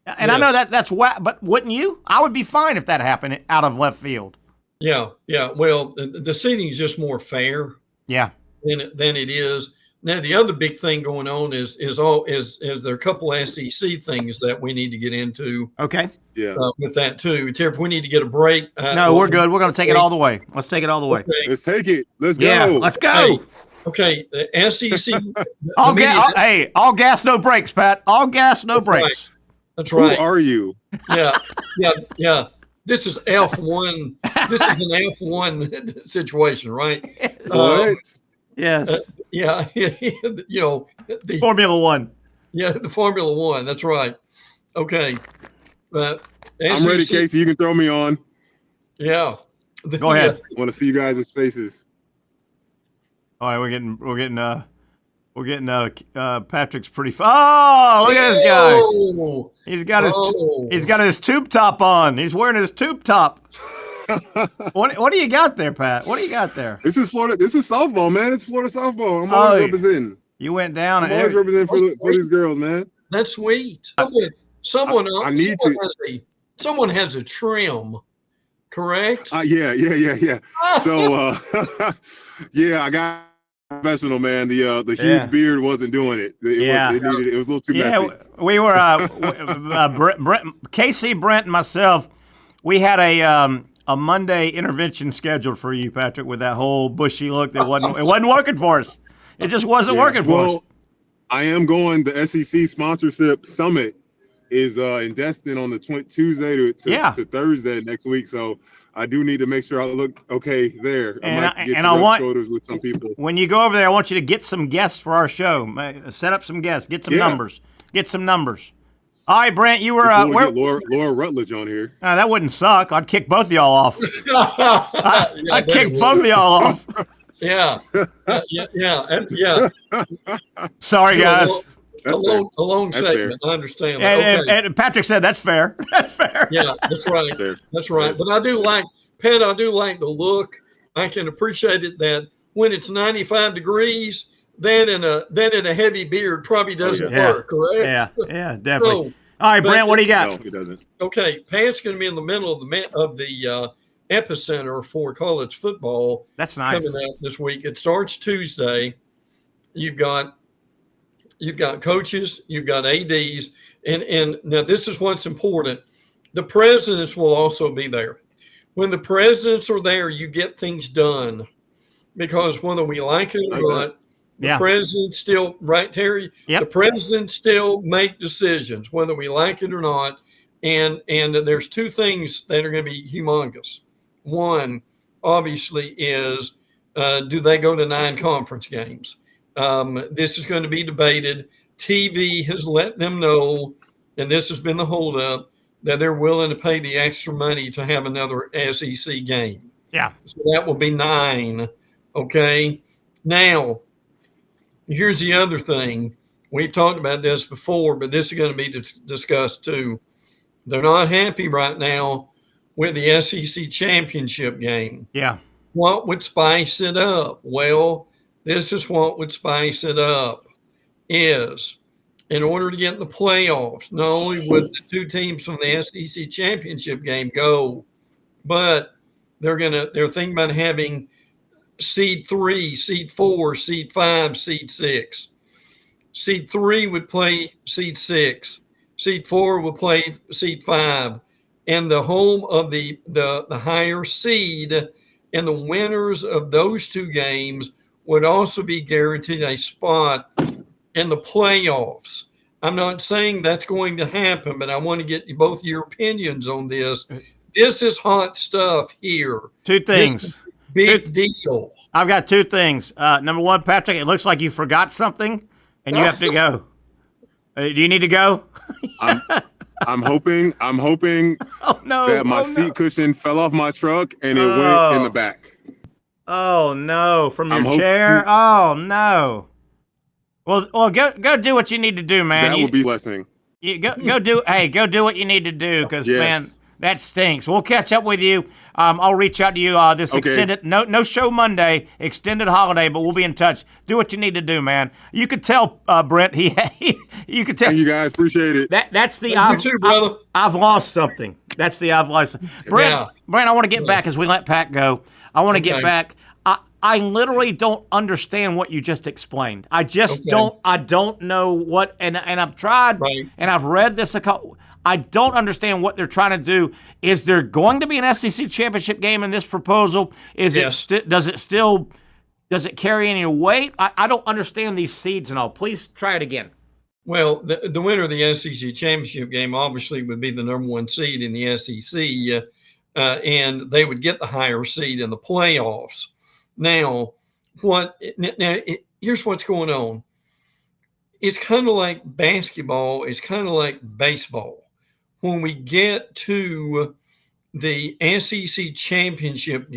And I know that's whack, but wouldn't you? I would be fine if that happened out of left field. Yeah. Well, the seating is just more fair. Yeah. Than it is. Now, the other big thing going on is there are a couple of SEC things that we need to get into. Okay. Yeah. With that too. Terry, if we need to get a break. No, we're good. We're going to take it all the way. Let's take it all the way. Okay. Let's take it. Let's go. Let's go. Hey, okay. The SEC. All gas, no brakes, Pat. All gas, no brakes. Right. That's right. Who are you? Yeah. This is F1. This is an F1 situation, right? What? Yes. Yeah. You know, the Formula One. Yeah, the Formula One. That's right. Okay. I'm ready, Casey. You can throw me on. Yeah. Go ahead. I want to see you guys' faces. All right, we're getting Patrick's pretty. Oh, look at this guy. He's got his tube top on. He's wearing his tube top. What do you got there, Pat? What do you got there? This is Florida. This is softball, man. It's Florida softball. I'm always representing. You went down. I'm always representing for these girls, man. That's sweet. Someone has a trim, correct? Yeah. So, I got professional, man. The huge beard wasn't doing it. It was a little too messy. We were Brent, Casey, Brent, and myself. We had a Monday intervention scheduled for you, Patrick, with that whole bushy look that wasn't working for us. It just wasn't working for us. I am going. The SEC sponsorship summit is in Destin on the Tuesday to Thursday next week. So I do need to make sure I look okay there. I want shoulders with some people. When you go over there, I want you to get some guests for our show. Set up some guests. Get some numbers. Get some numbers. All right, Brent, you were get Laura Rutledge on here. That wouldn't suck. I'd kick both of y'all off. I'd kick both of y'all off. Yeah. Sorry, guys. A long segment. Fair. I understand that. And Patrick said that's fair. That's fair. Yeah, that's right. That's right. But I do like the look. I can appreciate it that when it's 95 degrees, then in a heavy beard probably doesn't work, correct? Yeah, definitely. All right, Brent, what do you got? No, he doesn't. Okay, Pat's going to be in the middle of the epicenter for college football. That's nice. Coming out this week. It starts Tuesday. You've got coaches, you've got ADs, and now this is what's important. The presidents will also be there. When the presidents are there, you get things done, because whether we like it or not, The president still, right, Terry? Yep. The president still make decisions, whether we like it or not. And there's two things that are going to be humongous. One, obviously, is do they go to 9 conference games? This is going to be debated. TV has let them know, and this has been the holdup, that they're willing to pay the extra money to have another SEC game. Yeah. So that will be 9. Okay. Now, here's the other thing. We've talked about this before, but this is going to be discussed too. They're not happy right now with the SEC championship game. Yeah. What would spice it up? Well, this is what would spice it up is in order to get in the playoffs, not only would the 2 teams from the SEC championship game go, but they're thinking about having seed 3, seed 4, seed 5, seed 6. Seed 3 would play seed 6. Seed 4 would play seed 5. And the home of the higher seed and the winners of those 2 games would also be guaranteed a spot in the playoffs. I'm not saying that's going to happen, but I want to get both your opinions on this. This is hot stuff here. 2 things. Big deal. I've got 2 things. Number 1, Patrick, it looks like you forgot something and you have to go. Do you need to go? I'm hoping that my seat cushion fell off my truck and it went in the back. Oh no, from your chair? Oh no. Well, go do what you need to do, man. That would be a blessing. You go do what you need to do, because man, that stinks. We'll catch up with you. I'll reach out to you this extended no show Monday, extended holiday, but we'll be in touch. Do what you need to do, man. You could tell Brent you could tell. Thank you guys, appreciate it. That's the brother. I've lost something. That's the I've lost. Brent, I want to get back as we let Pat go. I want to get back. I literally don't understand what you just explained. I just don't. I don't know what. And I've tried, and I've read this a couple. I don't understand what they're trying to do. Is there going to be an SEC championship game in this proposal? Does it carry any weight? I don't understand these seeds and all. Please try it again. Well, the winner of the SEC championship game obviously would be the number 1 seed in the SEC, and they would get the higher seed in the playoffs. Now, here's what's going on. It's kind of like basketball. It's kind of like baseball. When we get to the SEC championship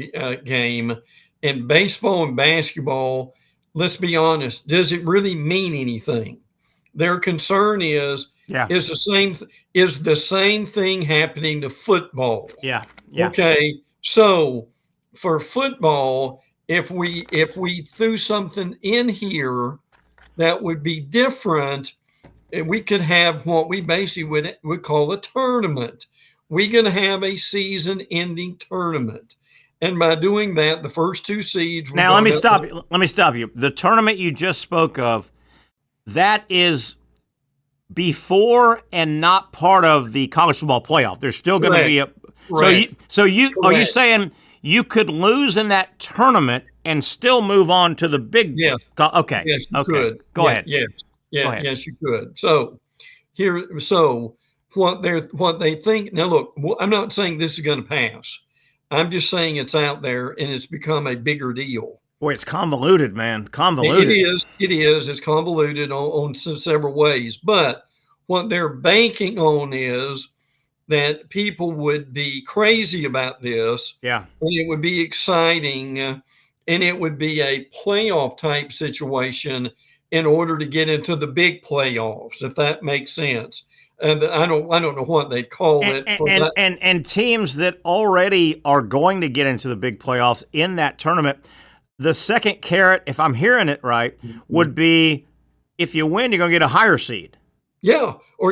game in baseball and basketball, let's be honest, does it really mean anything? Their concern is the same thing happening to football? Yeah. Okay. So for football, if we threw something in here that would be different, we could have what we basically would call a tournament. We're going to have a season-ending tournament. And by doing that, the first 2 seeds... Now, let me stop you. The tournament you just spoke of, that is before and not part of the college football playoff. There's still going to be a... So are you saying you could lose in that tournament and still move on to the big... Yes. Okay. Yes, you could. Go ahead. Yes. Yeah, yes, you could. So what they think now. Look, I'm not saying this is going to pass. I'm just saying it's out there and it's become a bigger deal. Boy, it's convoluted, man. Convoluted. It is. It's convoluted on several ways. But what they're banking on is that people would be crazy about this. Yeah. And it would be exciting, and it would be a playoff type situation in order to get into the big playoffs, if that makes sense. And I don't know what they call it. And teams that already are going to get into the big playoffs in that tournament, the second carrot, if I'm hearing it right, would be if you win, you're going to get a higher seed. Yeah. Oh,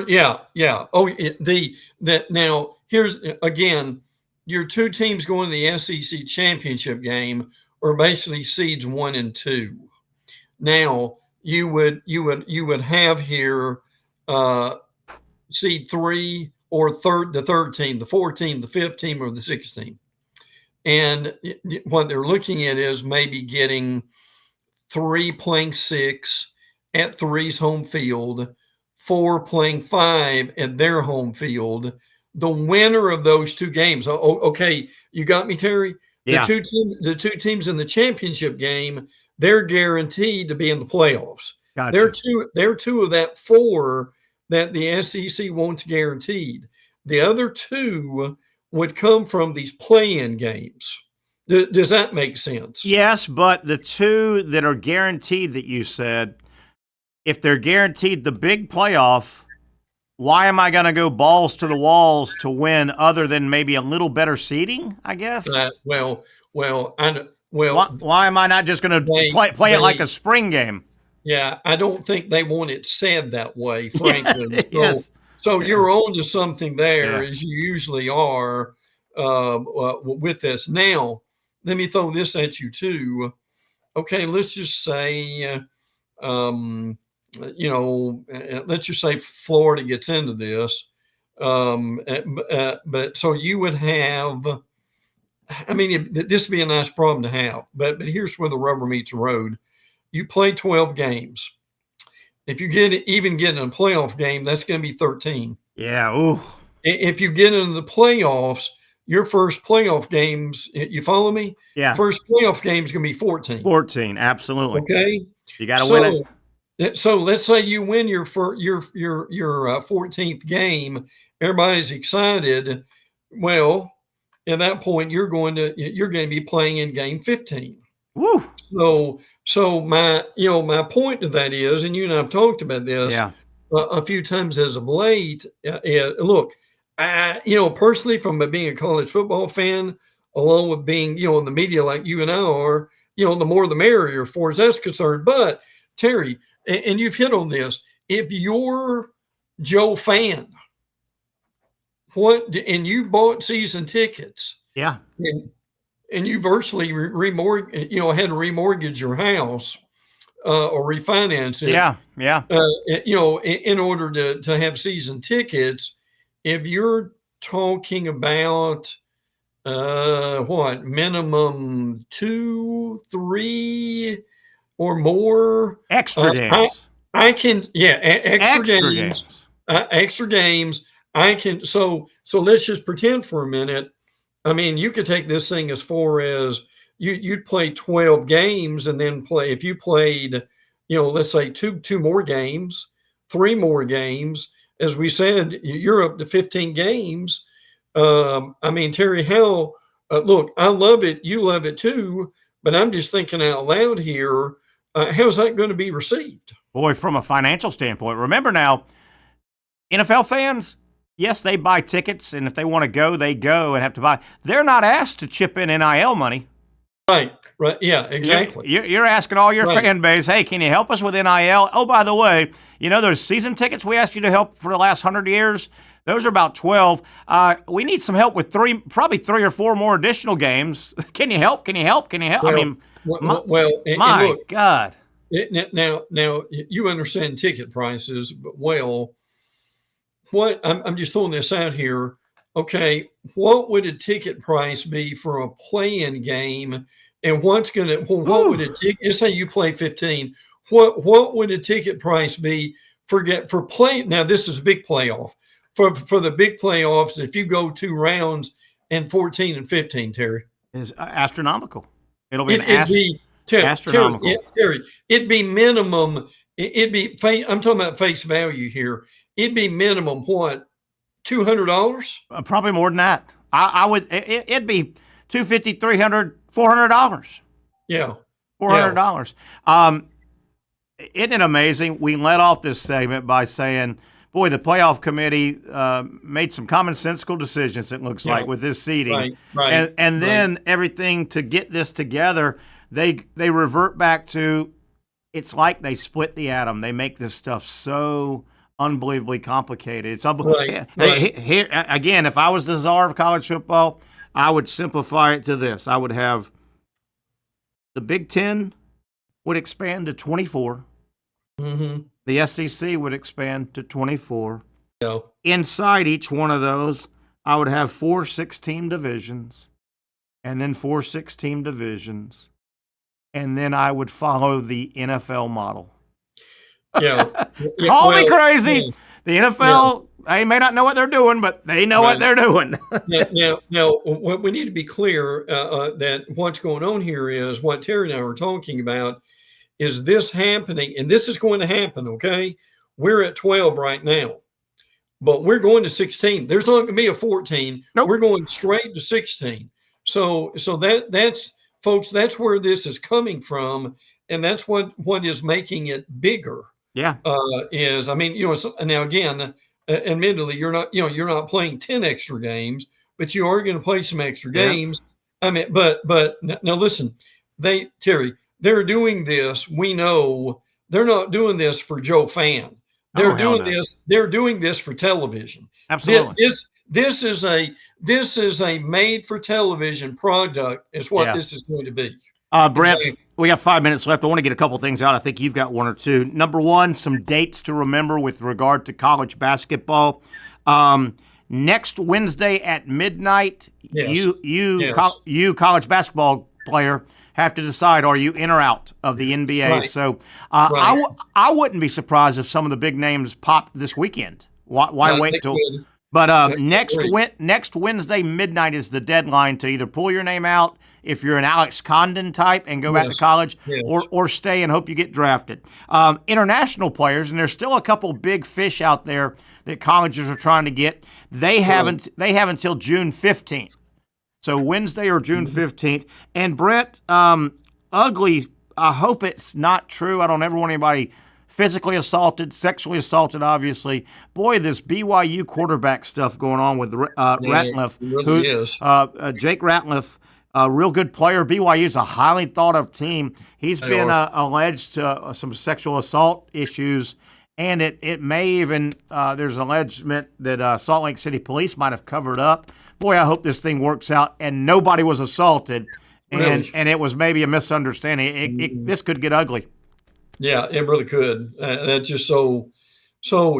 now here's again, your 2 teams going to the SEC championship game are basically seeds 1 and 2. Now, you would have here seed 3 or the third team, the 4th team, the 5th team, or the 6th team. And what they're looking at is maybe getting 3 playing 6 at 3's home field, 4 playing 5 at their home field. The winner of those 2 games. Okay, you got me, Terry? Yeah. The two teams in the championship game, they're guaranteed to be in the playoffs. Gotcha. They're two of that 4 that the SEC wants guaranteed. The other 2 would come from these play-in games. Does that make sense? Yes, but the 2 that are guaranteed that you said, if they're guaranteed the big playoff, why am I going to go balls to the walls to win other than maybe a little better seeding, I guess? Why am I not just going to play it like a spring game? Yeah, I don't think they want it said that way, frankly. Yes. So you're on to something there, as you usually are with this. Now, let me throw this at you too. Okay, let's just say, let's just say Florida gets into this. But so you would have, this would be a nice problem to have, but here's where the rubber meets the road. You play 12 games. If you get in a playoff game, that's going to be 13. Yeah. Ooh. If you get into the playoffs, your first playoff games, you follow me? Yeah. First playoff game is going to be 14. 14, absolutely. Okay. You got to win it. So let's say you win your 14th game. Everybody's excited. Well, at that point, you're going to be playing in game 15. Woo. So my point to that is, and you and I've talked about this a few times as of late. Look, personally, from being a college football fan, along with being in the media like you and I are, the more the merrier as far as that's concerned. But Terry, and you've hit on this, if you're Joe fan, and you bought season tickets, and you virtually had to remortgage your house or refinance it. In order to have season tickets, if you're talking about minimum 2, 3 or more extra games. Extra games. I can. So let's just pretend for a minute. You could take this thing as far as you'd play 12 games and then if you played, let's say two more games, 3 more games, as we said, you're up to 15 games. Terry, look, I love it. You love it too, but I'm just thinking out loud here. How's that going to be received? Boy, from a financial standpoint, remember now, NFL fans, yes, they buy tickets, and if they want to go, they go and have to buy. They're not asked to chip in NIL money. Right. Yeah, exactly. You're asking all your fan base, hey, can you help us with NIL? Oh, by the way, those season tickets we asked you to help for the last 100 years? Those are about 12. We need some help with probably 3 or 4 more additional games. Can you help? Well, my God. Now, you understand ticket prices, but I'm just throwing this out here. Okay, what would a ticket price be for a play-in game? And what would a ticket? Let's say you play 15. What would a ticket price be for play? Now this is a big playoff. For the big playoffs, if you go 2 rounds and 14 and 15, Terry, is astronomical. It'll be astronomical. Terry, it'd be minimum. I'm talking about face value here. It'd be minimum what? $200? Probably more than that. I would. It'd be $250, $300, $400. Yeah, $400. Isn't it amazing? We let off this segment by saying, boy, the playoff committee made some commonsensical decisions, it looks like, with this seeding. Right. And then everything to get this together, they revert back to, it's like they split the atom. They make this stuff so unbelievably complicated. It's unbelievable. Here, again, if I was the czar of college football, I would simplify it to this. I would have the Big Ten would expand to 24. Mm-hmm. The SEC would expand to 24. Yeah. Inside each one of those, I would have 4 6-team divisions, and then 4 6-team divisions, and then I would follow the NFL model. Yeah. Call me crazy. The NFL, they may not know what they're doing, but they know what they're doing. Now, what we need to be clear that what's going on here is what Terry and I were talking about. Is this happening? And this is going to happen, okay? We're at 12 right now, but we're going to 16. There's not going to be a 14. Nope. We're going straight to 16. So that's folks, that's where this is coming from, and that's what is making it bigger. Yeah. Is, I mean, now again, admittedly, you're not playing 10 extra games, but you are going to play some extra games. I mean, but now listen, Terry, they're doing this. We know they're not doing this for Joe Fan. They're doing this. They're doing this for television. Absolutely. This is a made for television product. Is what this is going to be. Brent, we got 5 minutes left. I want to get a couple things out. I think you've got one or two. Number one, some dates to remember with regard to college basketball. Next Wednesday at midnight, you college basketball player, have to decide, are you in or out of the NBA? Right. So I wouldn't be surprised if some of the big names pop this weekend. Why wait till? But next Wednesday midnight is the deadline to either pull your name out if you're an Alex Condon type and go back to college, or stay and hope you get drafted. International players, and there's still a couple big fish out there that colleges are trying to get. They have until June 15th. So Wednesday or June 15th. And Brent, ugly, I hope it's not true. I don't ever want anybody physically assaulted, sexually assaulted, obviously. Boy, this BYU quarterback stuff going on with Ratliff. It really is. Jake Ratliff, a real good player. BYU is a highly thought of team. He's been alleged to some sexual assault issues. And it may even, there's an allegement that Salt Lake City police might have covered up. Boy, I hope this thing works out and nobody was assaulted, and it was maybe a misunderstanding. This could get ugly. Yeah, it really could. That's just so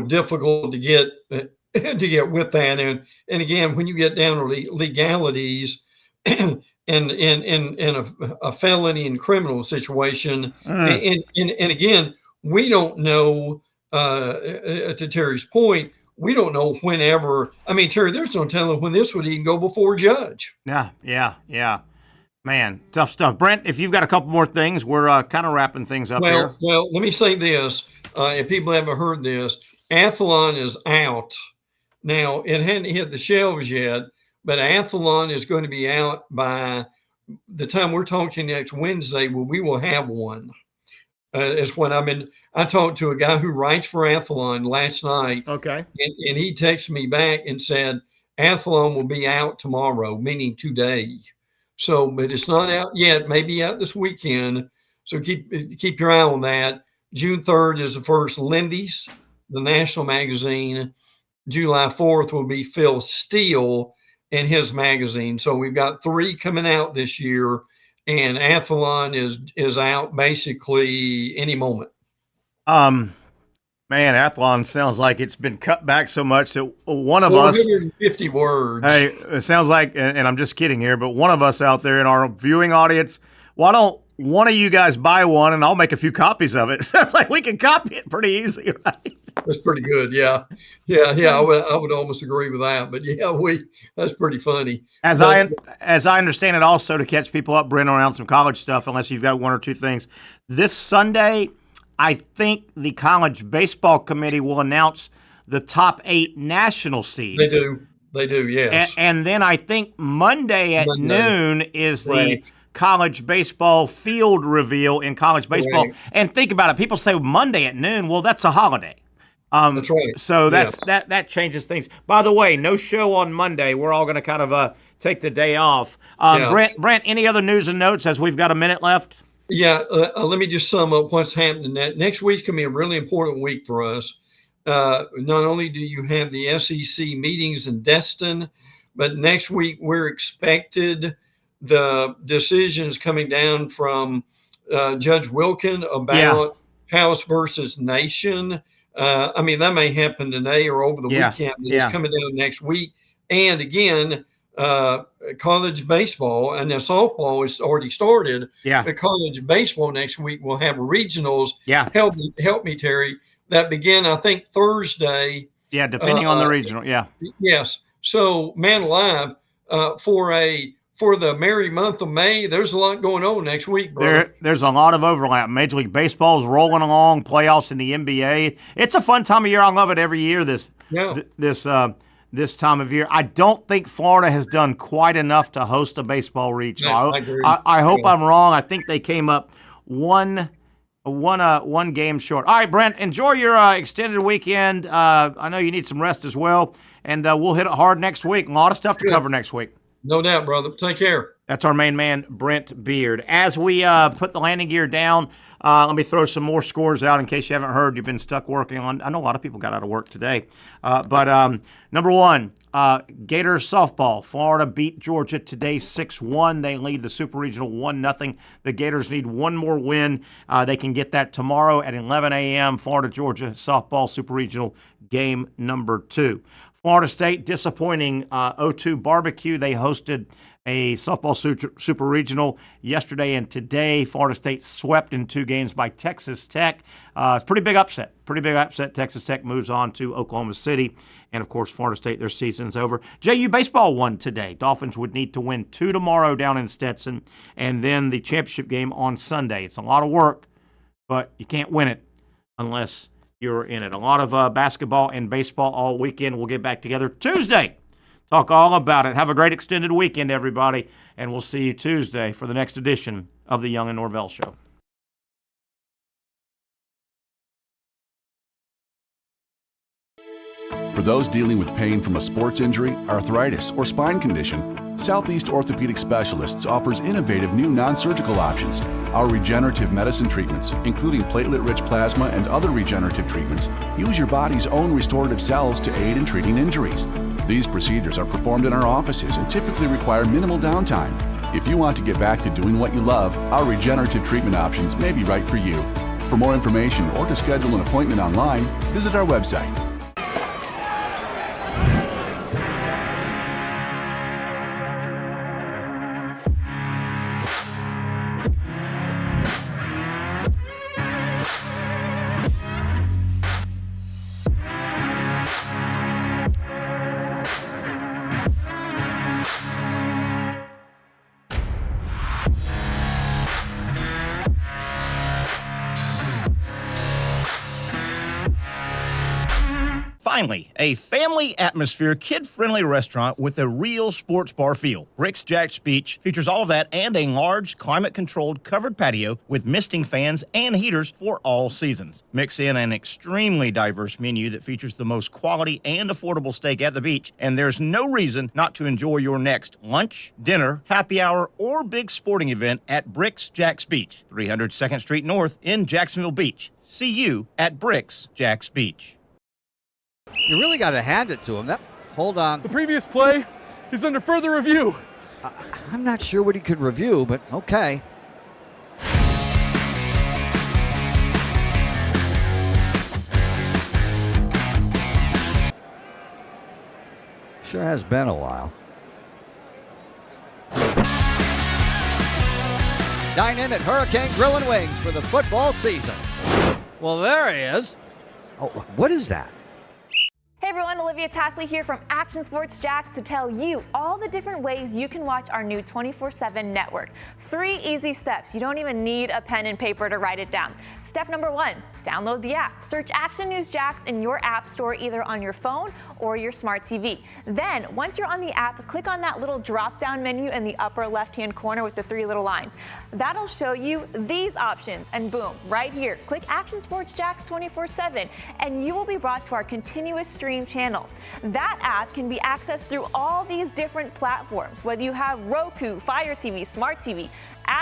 difficult to get with that. And again, when you get down to legalities and a felony and criminal situation, and again, we don't know. To Terry's point, we don't know whenever. I mean, Terry, there's no telling when this would even go before a judge. Yeah. Man, tough stuff. Brent, if you've got a couple more things, we're kind of wrapping things up here. Well, let me say this. If people haven't heard this, Athlon is out. Now, it hadn't hit the shelves yet, but Athlon is going to be out by the time we're talking next Wednesday. Well, we will have one. Is when I talked to a guy who writes for Athlon last night. Okay. And he texted me back and said, Athlon will be out tomorrow, meaning today. So, but it's not out yet, maybe out this weekend. So keep your eye on that. June 3rd is the first Lindy's, the national magazine. July 4th will be Phil Steele and his magazine. So we've got 3 coming out this year. And Athlon is out basically any moment. Man, Athlon sounds like it's been cut back so much that one of us 450 words. Hey, it sounds like, and I'm just kidding here, but one of us out there in our viewing audience, why don't one of you guys buy one and I'll make a few copies of it? Sounds like we can copy it pretty easy, right? That's pretty good. Yeah. I would almost agree with that. But that's pretty funny. As I understand it, also to catch people up, Brent, around some college stuff, unless you've got one or two things. This Sunday, I think the College Baseball Committee will announce the top 8 national seeds. They do. Yes. And then I think Monday at noon is the college baseball field reveal in college baseball. Right. And think about it. People say Monday at noon. Well, that's a holiday. That's right. So that changes things. By the way, no show on Monday. We're all going to kind of take the day off. Brent, any other news and notes as we've got a minute left? Yeah, let me just sum up what's happening. Next week's going to be a really important week for us. Not only do you have the SEC meetings in Destin, but next week we're expected the decisions coming down from Judge Wilkin about House versus Nation. That may happen today or over the weekend. But it's coming down next week. And again, college baseball, and then softball is already started. Yeah. The college baseball next week will have regionals. Yeah. Help me, Terry. That begin, I think, Thursday. Yeah, depending on the regional. Yeah. Yes. So, man alive, for the merry month of May, there's a lot going on next week, brother. There's a lot of overlap. Major League Baseball is rolling along, playoffs in the NBA. It's a fun time of year. I love it every year. This time of year. I don't think Florida has done quite enough to host a baseball regional. Yeah, I agree. I hope I'm wrong. I think they came up one game short. All right, Brent, enjoy your extended weekend. I know you need some rest as well, and we'll hit it hard next week. A lot of stuff to cover next week. No doubt, brother. Take care. That's our main man, Brent Beaird. As we put the landing gear down, let me throw some more scores out in case you haven't heard. You've been stuck working on. I know a lot of people got out of work today. But number one, Gators softball. Florida beat Georgia today 6-1. They lead the Super Regional 1-0. The Gators need one more win. They can get that tomorrow at 11 a.m. Florida-Georgia softball Super Regional game number 2. Florida State disappointing 0-2 barbecue. They hosted a softball super regional yesterday and today. Florida State swept in 2 games by Texas Tech. It's a pretty big upset. Texas Tech moves on to Oklahoma City. And, of course, Florida State, their season's over. JU baseball won today. Dolphins would need to win 2 tomorrow down in Stetson, and then the championship game on Sunday. It's a lot of work, but you can't win it unless you're in it. A lot of basketball and baseball all weekend. We'll get back together Tuesday. Talk all about it. Have a great extended weekend, everybody, and we'll see you Tuesday for the next edition of the Young and Norvelle Show. For those dealing with pain from a sports injury, arthritis, or spine condition, Southeast Orthopedic Specialists offers innovative new non-surgical options. Our regenerative medicine treatments, including platelet-rich plasma and other regenerative treatments, use your body's own restorative cells to aid in treating injuries. These procedures are performed in our offices and typically require minimal downtime. If you want to get back to doing what you love, our regenerative treatment options may be right for you. For more information or to schedule an appointment online, visit our website. Finally, a family atmosphere, kid-friendly restaurant with a real sports bar feel. Bricks Jack's Beach features all of that and a large, climate-controlled covered patio with misting fans and heaters for all seasons. Mix in an extremely diverse menu that features the most quality and affordable steak at the beach, and there's no reason not to enjoy your next lunch, dinner, happy hour, or big sporting event at Bricks Jack's Beach, 300 2nd Street North in Jacksonville Beach. See you at Bricks Jack's Beach. You really got to hand it to him. Hold on. The previous play is under further review. I'm not sure what he could review, but okay. Sure has been a while. Dine in at Hurricane Grill and Wings for the football season. Well, there he is. Oh, what is that? Hey everyone, Olivia Tasley here from Action Sports Jacks to tell you all the different ways you can watch our new 24/7 network. 3 easy steps. You don't even need a pen and paper to write it down. Step number 1, download the app. Search Action News Jacks in your app store either on your phone or your smart TV. Then, once you're on the app, click on that little drop-down menu in the upper left-hand corner with the 3 little lines. That'll show you these options, and boom, right here, click Action Sports Jacks 24/7, and you will be brought to our continuous stream channel. That app can be accessed through all these different platforms, whether you have Roku, Fire TV, Smart TV,